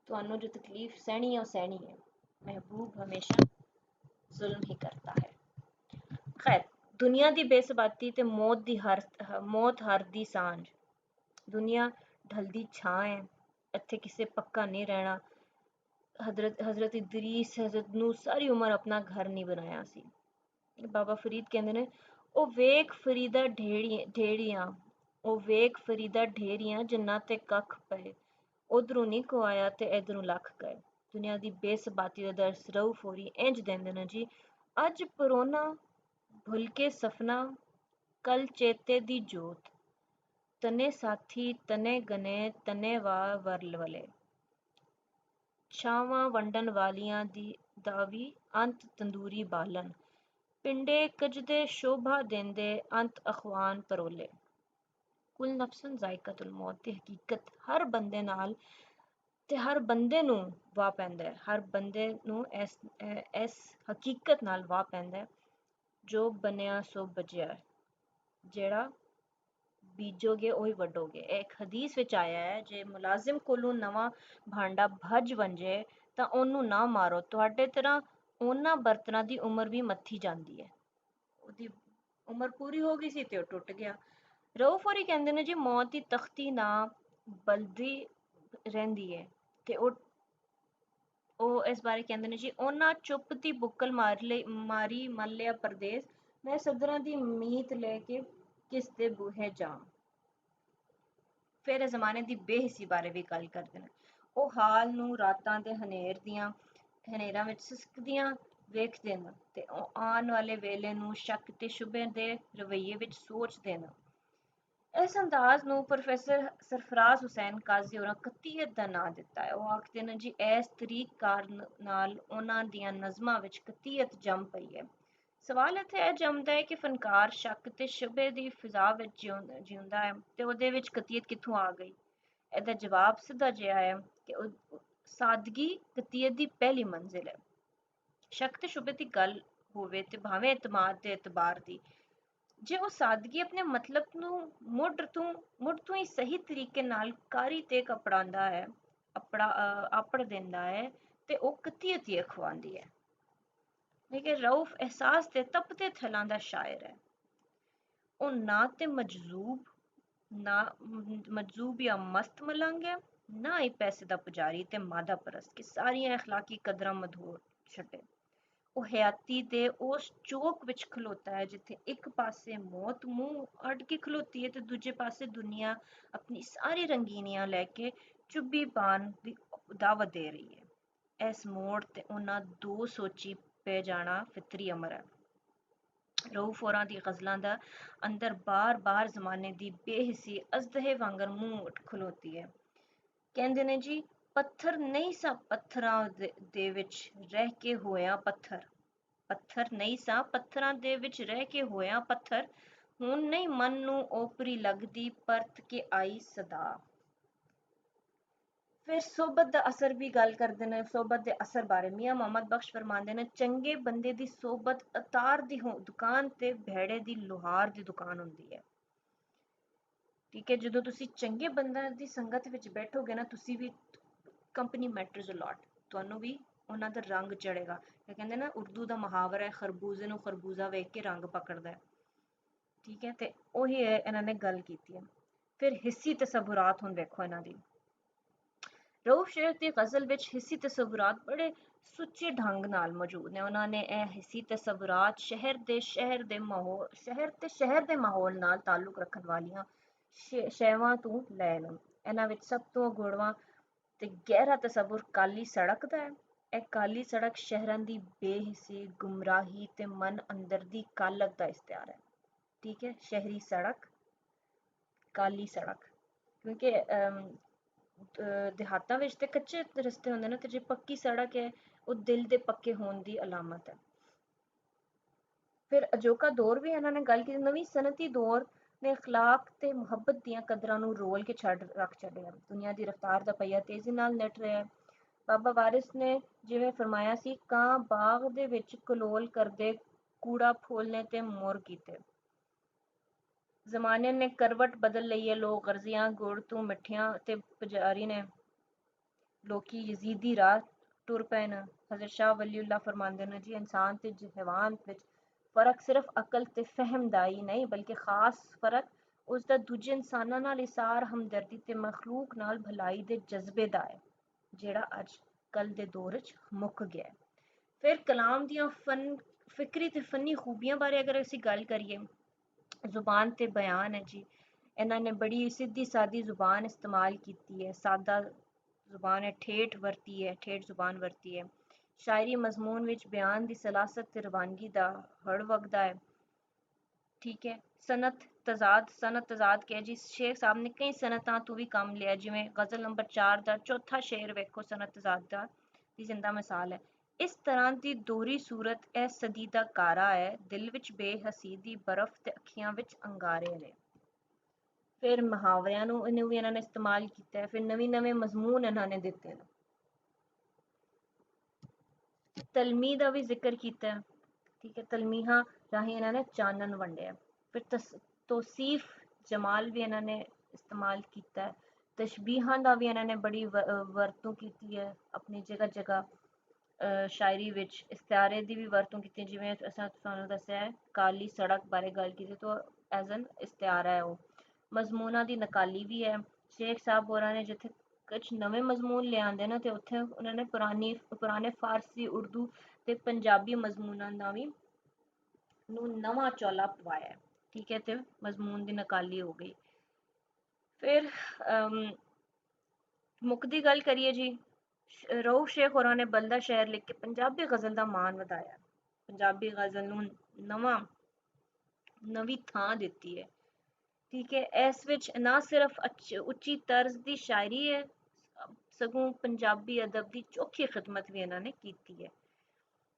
Speaker 1: ਤੁਹਾਨੂੰ ਜੋ ਤਕਲੀਫ ਸਹਿਣੀ ਹੈ ਉਹ ਸਹਿਣੀ ਹੈ। ਮਹਿਬੂਬ ਹਮੇਸ਼ਾ ਜ਼ੁਲਮ ਹੀ ਕਰਤਾ ਹੈ। ਖੈਰ, ਦੁਨੀਆ ਦੀ ਬੇਸਬਾਤੀ ਤੇ ਮੌਤ ਹਰ ਦੀ ਸਾਂਝ। ਦੁਨੀਆ ਢਲਦੀ ਛਾਂ ਹੈ, ਇੱਥੇ ਕਿਸੇ ਪੱਕਾ ਨਹੀਂ ਰਹਿਣਾ। ਹਜ਼ਰਤ ਇਦਰੀਸ ਨੂੰ ਸਾਰੀ ਉਮਰ ਆਪਣਾ ਘਰ ਨਹੀਂ ਬਣਾਇਆ ਸੀ। ਬਾਬਾ ਫਰੀਦ ਕਹਿੰਦੇ ਨੇ, ਉਹ ਵੇਖ ਫਰੀਦਾ ਢੇਰੀਆਂ ਜਿਨ੍ਹਾਂ ਤੇ ਕੱਖ ਪਏ, ਉਧਰੋਂ ਨਹੀਂ ਕੋ ਆਇਆ ਤੇ ਇਧਰੋਂ ਲੱਖ ਗਏ। ਦੁਨੀਆ ਦੀ ਬੇਸਬਾਤੀ ਦਾ ਦਰਸ ਰਊਫ ਹੋਰੀ ਇੰਝ ਦਿੰਦੇ ਨੇ ਜੀ, ਅੱਜ ਪਰੋਨਾ ਭੁੱਲ ਕੇ ਸਫਨਾ, ਕੱਲ ਚੇਤੇ ਦੀ ਜੋਤ, ਤਨੇ ਸਾਥੀ ਤਨੇ ਗਨੇ ਤਨੇ ਵਰਲ ਵਲੇ, ਛਾਵਾਂ ਵੰਡਣ ਵਾਲਿਆਂ ਦਾ ਵੀ ਅੰਤ ਤੰਦੂਰੀ ਬਾਲਣ, ਪਿੰਡੇ ਕਜਦੇ ਸ਼ੋਭਾ ਦਿੰਦੇ ਅੰਤ ਅਖਵਾਨ ਪਰੋਲੇ। ਕੁਲ ਨਫਸਨ ਜ਼ਾਇਕਤੁਲ ਮੌਤ ਦੀ ਹਕੀਕਤ ਹਰ ਬੰਦੇ ਨਾਲ ਤੇ ਹਰ ਬੰਦੇ ਨੂੰ ਵਾਹ ਪੈਂਦਾ ਹੈ। ਹਰ ਬੰਦੇ ਨੂੰ ਇਸ ਹਕੀਕਤ ਨਾਲ ਵਾਹ ਪੈਂਦਾ ਹੈ, ਜੋ ਬਣਿਆ ਸੋ ਬਚਿਆ, ਜਿਹੜਾ ਬੀਜੋਗੇ ਉਹੀ ਵੱਢੋਗੇ। ਇਹ ਇੱਕ ਹਦੀਸ ਵਿੱਚ ਆਇਆ ਹੈ, ਜੇ ਮੁਲਾਜ਼ਮ ਕੋਲੋਂ ਨਵਾਂ ਭਾਂਡਾ ਭੱਜ ਵੰਜੇ ਤਾਂ ਉਹਨੂੰ ਨਾ ਮਾਰੋ, ਤੁਹਾਡੇ ਤਰ੍ਹਾਂ ਉਹਨਾਂ ਬਰਤਨਾਂ ਦੀ ਉਮਰ ਵੀ ਮੱਥੀ ਜਾਂਦੀ ਹੈ। ਉਹਦੀ ਉਮਰ ਪੂਰੀ ਹੋ ਗਈ ਸੀ ਤੇ ਉਹ ਟੁੱਟ ਗਿਆ। ਰਊਫ ਹੋਰੀ ਕਹਿੰਦੇ ਨੇ ਜੀ ਮੌਤ ਦੀ ਤਖਤੀ ਨਾ ਬਲਦੀ ਰਹਿੰਦੀ ਹੈ ਤੇ ਉਹ ਇਸ ਬਾਰੇ ਕਹਿੰਦੇ ਨੇ ਜੀ ਉਹਨਾਂ ਚੁੱਪ ਦੀ ਬੁੱਕਲ ਮਾਰੀ ਮੰਨ ਲਿਆ ਪਰਦੇਸ, ਮੈਂ ਸੱਜਰਾਂ ਦੀ ਮੀਤ ਲੈ ਕੇ ਕਿਸ ਦੇ ਬੂਹੇ ਜਾਵਾਂ। ਫਿਰ ਜ਼ਮਾਨੇ ਦੀ ਬੇਹਿੱਸੀ ਬਾਰੇ ਵੀ ਗੱਲ ਕਰਦੇ ਨੇ। ਉਹ ਹਾਲ ਨੂੰ ਰਾਤਾਂ ਦੇ ਹਨੇਰਾਂ ਵਿੱਚ ਸਿਸਕਦੀਆਂ ਵੇਖਦੇ ਨੇ ਤੇ ਉਹ ਆਉਣ ਵਾਲੇ ਵੇਲੇ ਨੂੰ ਸ਼ੱਕ ਤੇ ਸ਼ੁਬੇ ਦੇ ਰਵੱਈਏ ਵਿੱਚ ਸੋਚਦੇ ਨੇ। ਇਸ ਅੰਦਾਜ਼ ਨੂੰ ਪ੍ਰੋਫੈਸਰ ਸਰਫਰਾਜ਼ ਹੁਸੈਨ ਕਾਜ਼ੀ ਹੋਰਾਂ ਕਤੀਅਤ ਦਾ ਨਾਂ ਦਿੱਤਾ ਹੈ। ਉਹ ਆਖਦੇ ਨੇ ਜੀ ਇਸ ਤਰੀਕਕਾਰ ਨਾਲ ਉਹਨਾਂ ਦੀਆਂ ਨਜ਼ਮਾਂ ਵਿੱਚ ਕਤੀਅਤ ਜੰਮ ਪਈ ਹੈ। ਸਵਾਲ ਇੱਥੇ ਇਹ ਜੰਮਦਾ ਹੈ ਕਿ ਫਨਕਾਰ ਸ਼ੱਕ ਤੇ ਸ਼ੁਬੇ ਦੀ ਫਿਜ਼ਾ ਵਿੱਚ ਜਿਉਂਦਾ ਹੈ ਤੇ ਉਹਦੇ ਵਿੱਚ ਕਤੀਅਤ ਕਿੱਥੋਂ ਆ ਗਈ। ਇਹਦਾ ਜਵਾਬ ਸਿੱਧਾ ਜਿਹਾ ਹੈ ਕਿ ਸਾਦਗੀ ਕਤੀਅਤ ਦੀ ਪਹਿਲੀ ਮੰਜ਼ਿਲ ਹੈ। ਸ਼ੱਕ ਤੇ ਸ਼ੁਬੇ ਦੀ ਗੱਲ ਹੋਵੇ ਤੇ ਭਾਵੇਂ ਇਤਮਾਦ ਤੇ ਇਤਬਾਰ ਦੀ, ਜੇ ਉਹ ਸਾਦਗੀ ਆਪਣੇ ਮਤਲਬ ਨੂੰ ਮੁੱਢ ਤੋਂ ਹੀ ਸਹੀ ਤਰੀਕੇ ਨਾਲ ਕਾਰੀ ਤੇ ਕਪੜਾਉਂਦਾ ਹੈ, ਆਪੜ ਦਿੰਦਾ ਹੈ ਤੇ ਉਹ ਕਤੀਅਤ ਹੀ ਅਖਵਾਉਂਦੀ ਹੈ। ਲੇਕਿਨ ਰਊਫ ਅਹਿਸਾਸ ਤੇ ਤਪਦੇ ਥਲਾਂ ਦਾ ਸ਼ਾਇਰ ਹੈ। ਉਹ ਨਾ ਤੇ ਮਜਜ਼ੂਬ ਜਾਂ ਮਸਤ ਮਲੰਗ ਹੈ, ਨਾ ਹੀ ਪੈਸੇ ਦਾ ਪੁਜਾਰੀ ਤੇ ਮਾਦਾ ਪਰਸਤ ਕਿ ਸਾਰੀਆਂ ਅਖਲਾਕੀ ਕਦਰਾਂ ਮਧੋ ਛੱਡੇ। ਉਹ ਹਯਾਤੀ ਦੇ ਉਸ ਚੌਕ ਵਿੱਚ ਖਲੋਤਾ ਹੈ ਜਿੱਥੇ ਇੱਕ ਪਾਸੇ ਮੌਤ ਮੂੰਹ ਅੱਡ ਕੇ ਖਲੋਤੀ ਹੈ ਤੇ ਦੂਜੇ ਪਾਸੇ ਦੁਨੀਆ ਆਪਣੀ ਸਾਰੀ ਰੰਗੀਨੀਆਂ ਲੈ ਕੇ ਚੁੱਭੀ ਪਾਣ ਦੀ ਦਾਵਤ ਦੇ ਰਹੀ ਹੈ। ਇਸ ਮੋੜ ਤੇ ਉਹਨਾਂ ਦੋ ਸੋਚੀ ਪੈ ਜਾਣਾ ਫਿਤਰੀ ਅਮਰ ਹੈ। ਰਊਫ ਹੋਰਾਂ ਦੀ ਗ਼ਜ਼ਲਾਂ ਦਾ ਅੰਦਰ ਬਾਰ ਜ਼ਮਾਨੇ ਦੀ ਬੇਹਿੱਸੀ ਅਜ਼ਦਹੇ ਵਾਂਗਰ ਮੂੰਹ ਉੱਠ ਖਲੋਤੀ ਹੈ। ਕਹਿੰਦੇ ਨੇ ਜੀ ਪੱਥਰ ਨਹੀਂ ਸਾਂ ਪੱਥਰਾਂ ਦੇ ਵਿੱਚ ਰਹਿ ਕੇ ਹੋਇਆ ਪੱਥਰ ਨਹੀਂ ਸਾਂ ਪੱਥਰਾਂ ਦੇ ਵਿੱਚ ਰਹਿ ਕੇ ਹੋਇਆ ਪੱਥਰ, ਹੁਣ ਨਹੀਂ ਮਨ ਨੂੰ ਓਪਰੀ ਲੱਗਦੀ ਪਰਤ ਕੇ ਆਈ ਸਦਾ। ਫਿਰ ਸੋਬਤ ਦਾ ਅਸਰ ਵੀ ਗੱਲ ਕਰਦੇ ਨੇ। ਸੋਬਤ ਦੇ ਅਸਰ ਬਾਰੇ ਮੀਆਂ ਮੁਹੰਮਦ ਬਖਸ਼ ਫਰਮਾਉਂਦੇ ਨੇ ਚੰਗੇ ਬੰਦੇ ਦੀ ਸੋਬਤ ਅਤਾਰ ਦੀ ਦੁਕਾਨ ਤੇ ਭੈੜੇ ਦੀ ਲੋਹਾਰ ਦੀ ਦੁਕਾਨ ਹੁੰਦੀ ਹੈ। ਠੀਕ ਹੈ, ਜਦੋਂ ਤੁਸੀਂ ਚੰਗੇ ਬੰਦਿਆਂ ਦੀ ਸੰਗਤ ਵਿੱਚ ਬੈਠੋਗੇ ਨਾ, ਤੁਸੀਂ ਵੀ ਕੰਪਨੀ ਮੈਟਰਸ ਅ ਲੋਟ, ਤੁਹਾਨੂੰ ਵੀ ਉਹਨਾਂ ਦਾ ਰੰਗ ਚੜੇਗਾ। ਇਹ ਕਹਿੰਦੇ ਨਾ ਉਰਦੂ ਦਾ ਮੁਹਾਵਰਾ ਹੈ ਖਰਬੂਜ਼ੇ ਨੂੰ ਖਰਬੂਜ਼ਾ ਵੇਖ ਕੇ ਰੰਗ ਪਕੜਦਾ ਹੈ। ਠੀਕ ਹੈ, ਤੇ ਉਹੀ ਇਹਨਾਂ ਨੇ ਗੱਲ ਕੀਤੀ ਹੈ। ਫਿਰ ਹਿੱਸੀ ਤਸਵੁਰਾਤ ਹੁਣ ਵੇਖੋ ਇਹਨਾਂ ਦੀ। ਰਊਫ ਸ਼ੇਖ ਦੀ ਗ਼ਜ਼ਲ ਵਿੱਚ ਹਿੱਸੀ ਤਸਵੁਰਾਤ ਬੜੇ ਸੁੱਚੇ ਢੰਗ ਨਾਲ ਮੌਜੂਦ ਨੇ। ਉਹਨਾਂ ਨੇ ਇਹ ਹਿੱਸੀ ਤਸਵੁਰਾਤ ਸ਼ਹਿਰ ਦੇ ਮਾਹੌਲ ਨਾਲ ਤਾਲੁਕ ਰੱਖਣ ਵਾਲੀਆਂ ਸ਼ੈਵਾਂ ਤੋਂ ਲਏ ਨੇ। ਇਹਨਾਂ ਵਿੱਚ ਸਭ ਤੋਂ ਗੁੜਵਾਂ ਤੇ ਗਹਿਰਾ ਤਸਵੁਰ ਕਾਲੀ ਸੜਕ ਦਾ ਹੈ। ਇਹ ਕਾਲੀ ਸੜਕ ਸ਼ਹਿਰਾਂ ਦੀ ਬੇਹਿੱਸੀ, ਗੁੰਮਰਾਹੀ ਤੇ ਮਨ ਅੰਦਰ ਦੀ ਕਾਲਕ ਦਾ ਇਸ਼ਤਿਹਾਰ ਹੈ। ਠੀਕ ਹੈ, ਸ਼ਹਿਰੀ ਸੜਕ, ਕਾਲੀ ਸੜਕ, ਕਿਉਂਕਿ ਦਿਹਾਤਾਂ ਵਿੱਚ ਤੇ ਕੱਚੇ ਰਸਤੇ ਹੁੰਦੇ ਨੇ ਤੇ ਜੇ ਪੱਕੀ ਸੜਕ ਹੈ ਉਹ ਦਿਲ ਦੇ ਪੱਕੇ ਹੋਣ ਦੀ ਅਲਾਮਤ ਹੈ। ਫਿਰ ਅਜੋਕਾ ਦੌਰ ਵੀ ਇਹਨਾਂ ਨੇ ਗੱਲ ਕੀਤੀ। ਨਵੀਂ ਸਨਅਤੀ ਦੌਰ ਨੇ ਅਖਲਾਕ ਤੇ ਮੁਹੱਬਤ ਦੀਆਂ ਕਦਰਾਂ ਨੂੰ ਰੋਲ ਕੇ ਰੱਖ ਛੱਡਿਆ। ਦੁਨੀਆ ਦੀ ਰਫ਼ਤਾਰ ਦਾ ਪਹੀਆ ਤੇਜ਼ੀ ਨਾਲ ਨੱਠ ਰਿਹਾ ਹੈ। ਬਾਬਾ ਵਾਰਿਸ ਨੇ ਜਿਵੇਂ ਫਰਮਾਇਆ ਸੀ, ਕਾਂ ਬਾਗ ਦੇ ਵਿੱਚ ਕਲੋਲ ਕਰਦੇ, ਕੂੜਾ ਫੋਲਣੇ ਤੇ ਮੋਰ ਕੀਤੇ। ਜ਼ਮਾਨੇ ਨੇ ਕਰਵਟ ਬਦਲ ਲਈ ਹੈ। ਲੋਕ ਗਰਜ਼ੀਆਂ ਗੁੜ ਤੋਂ ਮਿੱਠੀਆਂ ਤੇ ਪੁਜਾਰੀ ਨੇ ਲੋਕੀ ਯਜ਼ੀਦੀ ਰਾਹ ਟੁਰ ਪਏ ਨੇ। ਹਜ਼ਰਤ ਸ਼ਾਹ ਵਲੀਉੱਲਾ ਫਰਮਾਉਂਦੇ ਨੇ ਜੀ ਇਨਸਾਨ ਤੇ ਹੈਵਾਨ ਵਿੱਚ ਫਰਕ ਸਿਰਫ ਅਕਲ ਤੇ ਫਹਿਮ ਦਾ ਹੀ ਨਹੀਂ ਬਲਕਿ ਖਾਸ ਫਰਕ ਉਸਦਾ ਦੂਜੇ ਇਨਸਾਨਾਂ ਨਾਲ ਇਸਾਰ ਹਮਦਰਦੀ ਤੇ ਮਖਲੂਕ ਨਾਲ ਭਲਾਈ ਦੇ ਜਜ਼ਬੇ ਦਾ ਹੈ, ਜਿਹੜਾ ਅੱਜ ਕੱਲ੍ਹ ਦੇ ਦੌਰ ਵਿੱਚ ਮੁੱਕ ਗਿਆ। ਫਿਰ ਕਲਾਮ ਦੀਆਂ ਫਿਕਰੀ ਤੇ ਫਨੀ ਖੂਬੀਆਂ ਬਾਰੇ ਅਗਰ ਅਸੀਂ ਗੱਲ ਕਰੀਏ, ਜ਼ੁਬਾਨ ਤੇ ਬਿਆਨ ਹੈ ਜੀ। ਇਹਨਾਂ ਨੇ ਬੜੀ ਸਿੱਧੀ ਸਾਦੀ ਜ਼ੁਬਾਨ ਇਸਤੇਮਾਲ ਕੀਤੀ ਹੈ, ਸਾਦਾ ਜ਼ੁਬਾਨ ਹੈ, ਠੇਠ ਜ਼ੁਬਾਨ ਵਰਤੀ ਹੈ। ਸ਼ਾਇਰੀ ਮਜ਼ਮੂਨ ਵਿੱਚ ਬਿਆਨ ਦੀ ਸਲਾਸਤ ਤੇ ਰਵਾਨਗੀ ਦਾ ਹੜ ਵਗਦਾ ਹੈ। ਠੀਕ ਹੈ, ਸਨਤ ਤਜ਼ਾਦ ਕਿਹਾ ਜੀ। ਸ਼ੇਖ ਸਾਹਿਬ ਨੇ ਕਈ ਸਨਤਾਂ ਤੋਂ ਵੀ ਕੰਮ ਲਿਆ, ਜਿਵੇਂ ਗਜ਼ਲ ਨੰਬਰ 4 ਦਾ ਚੌਥਾ ਸ਼ੇਰ ਵੇਖੋ, ਸਨਤ ਤਜ਼ਾਦ ਦਾ ਦੀ ਜ਼ਿੰਦਾ ਮਿਸਾਲ ਹੈ। ਇਸ ਤਰ੍ਹਾਂ ਦੀ ਦੋਹਰੀ ਸੂਰਤ ਇਹ ਸਦੀ ਦਾ ਕਾਰਾ ਹੈ, ਦਿਲ ਵਿੱਚ ਬੇਹਸੀ ਦੀ ਬਰਫ਼ ਤੇ ਅੱਖੀਆਂ ਵਿੱਚ ਅੰਗਾਰੇ ਨੇ। ਫਿਰ ਮੁਹਾਵਰਿਆਂ ਨੂੰ ਵੀ ਇਹਨਾਂ ਨੇ ਇਸਤੇਮਾਲ ਕੀਤਾ ਹੈ। ਫਿਰ ਨਵੇਂ ਮਜ਼ਮੂਨ ਇਹਨਾਂ ਨੇ ਦਿੱਤੇ ਨੇ। ਤਲਮੀ ਦਾ ਵੀ ਜ਼ਿਕਰ ਕੀਤਾ ਹੈ। ਠੀਕ ਹੈ, ਤਲਮੀਹਾਂ ਰਾਹੀਂ ਇਹਨਾਂ ਨੇ ਚਾਨਣ ਵੰਡਿਆ। ਫਿਰ ਤੋਸੀਫ ਜਮਾਲ ਵੀ ਇਹਨਾਂ ਨੇ ਇਸਤੇਮਾਲ ਕੀਤਾ ਹੈ। ਤਸ਼ਬੀਹਾਂ ਦਾ ਵੀ ਇਹਨਾਂ ਨੇ ਬੜੀ ਵਰਤੋਂ ਕੀਤੀ ਹੈ ਆਪਣੀ ਜਗ੍ਹਾ। ਸ਼ਾਇਰੀ ਵਿੱਚ ਇਸਤਿਆਰੇ ਦੀ ਵੀ ਵਰਤੋਂ ਕੀਤੀ, ਜਿਵੇਂ ਅਸਾਂ ਤੁਹਾਨੂੰ ਦੱਸਿਆ ਹੈ ਕਾਲੀ ਸੜਕ ਬਾਰੇ ਗੱਲ ਕੀਤੀ ਤਾਂ ਐਜ਼ ਐਨ ਇਸਤਿਆਰਾ ਹੈ ਉਹ। ਮਜ਼ਮੂਨਾਂ ਦੀ ਨਕਾਲੀ ਵੀ ਹੈ। ਸ਼ੇਖ ਸਾਹਿਬ ਹੋਰਾਂ ਨੇ ਜਿੱਥੇ ਕੁਛ ਨਵੇਂ ਮਜ਼ਮੂਨ ਲਿਆਂਦੇ ਨਾ ਤੇ ਉੱਥੇ ਉਹਨਾਂ ਨੇ ਪੁਰਾਣੇ ਫਾਰਸੀ, ਉਰਦੂ ਤੇ ਪੰਜਾਬੀ ਮਜ਼ਮੂਨਾਂ ਦਾ ਵੀ ਨੂੰ ਨਵਾਂ ਚੌਲਾ ਪਵਾਇਆ ਹੈ। ਠੀਕ ਹੈ, ਤੇ ਮਜ਼ਮੂਨ ਦੀ ਨਕਾਲੀ ਹੋ ਗਈ। ਫਿਰ ਮੁੱਕਦੀ ਗੱਲ ਕਰੀਏ ਜੀ, ਰਊਫ ਸ਼ੇਖ ਹੋਰਾਂ ਨੇ ਬਲਦਾ ਸ਼ਹਿਰ ਲਿਖ ਕੇ ਪੰਜਾਬੀ ਗ਼ਜ਼ਲ ਦਾ ਮਾਣ ਵਧਾਇਆ, ਪੰਜਾਬੀ ਗ਼ਜ਼ਲ ਨੂੰ ਨਵੀਂ ਥਾਂ ਦਿੱਤੀ ਹੈ। ਠੀਕ ਹੈ, ਇਸ ਵਿੱਚ ਨਾ ਸਿਰਫ ਉੱਚੀ ਤਰਜ਼ ਦੀ ਸ਼ਾਇਰੀ ਹੈ, ਸਗੋਂ ਪੰਜਾਬੀ ਅਦਬ ਦੀ ਚੋਖੀ ਖਿਦਮਤ ਵੀ ਇਹਨਾਂ ਨੇ ਕੀਤੀ ਹੈ।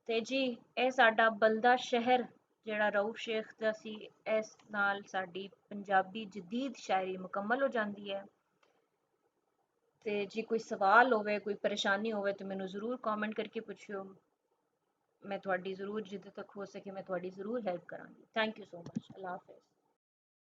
Speaker 1: ਤੇ ਜੀ ਇਹ ਸਾਡਾ ਬਲਦਾ ਸ਼ਹਿਰ ਜਿਹੜਾ ਰਊਫ ਸ਼ੇਖ ਦਾ ਸੀ, ਇਸ ਨਾਲ ਸਾਡੀ ਪੰਜਾਬੀ ਜਦੀਦ ਸ਼ਾਇਰੀ ਮੁਕੰਮਲ ਹੋ ਜਾਂਦੀ ਹੈ। ਤੇ ਜੇ ਕੋਈ ਸਵਾਲ ਹੋਵੇ, ਕੋਈ ਪਰੇਸ਼ਾਨੀ ਹੋਵੇ ਤਾਂ ਮੈਨੂੰ ਜ਼ਰੂਰ ਕਮੈਂਟ ਕਰਕੇ ਪੁੱਛਿਓ। ਮੈਂ ਤੁਹਾਡੀ ਜ਼ਰੂਰ ਜਿੱਥੇ ਤੱਕ ਹੋ ਸਕੇ ਮੈਂ ਤੁਹਾਡੀ ਜ਼ਰੂਰ ਹੈਲਪ ਕਰਾਂਗੀ। Thank you so much. Allah Hafiz.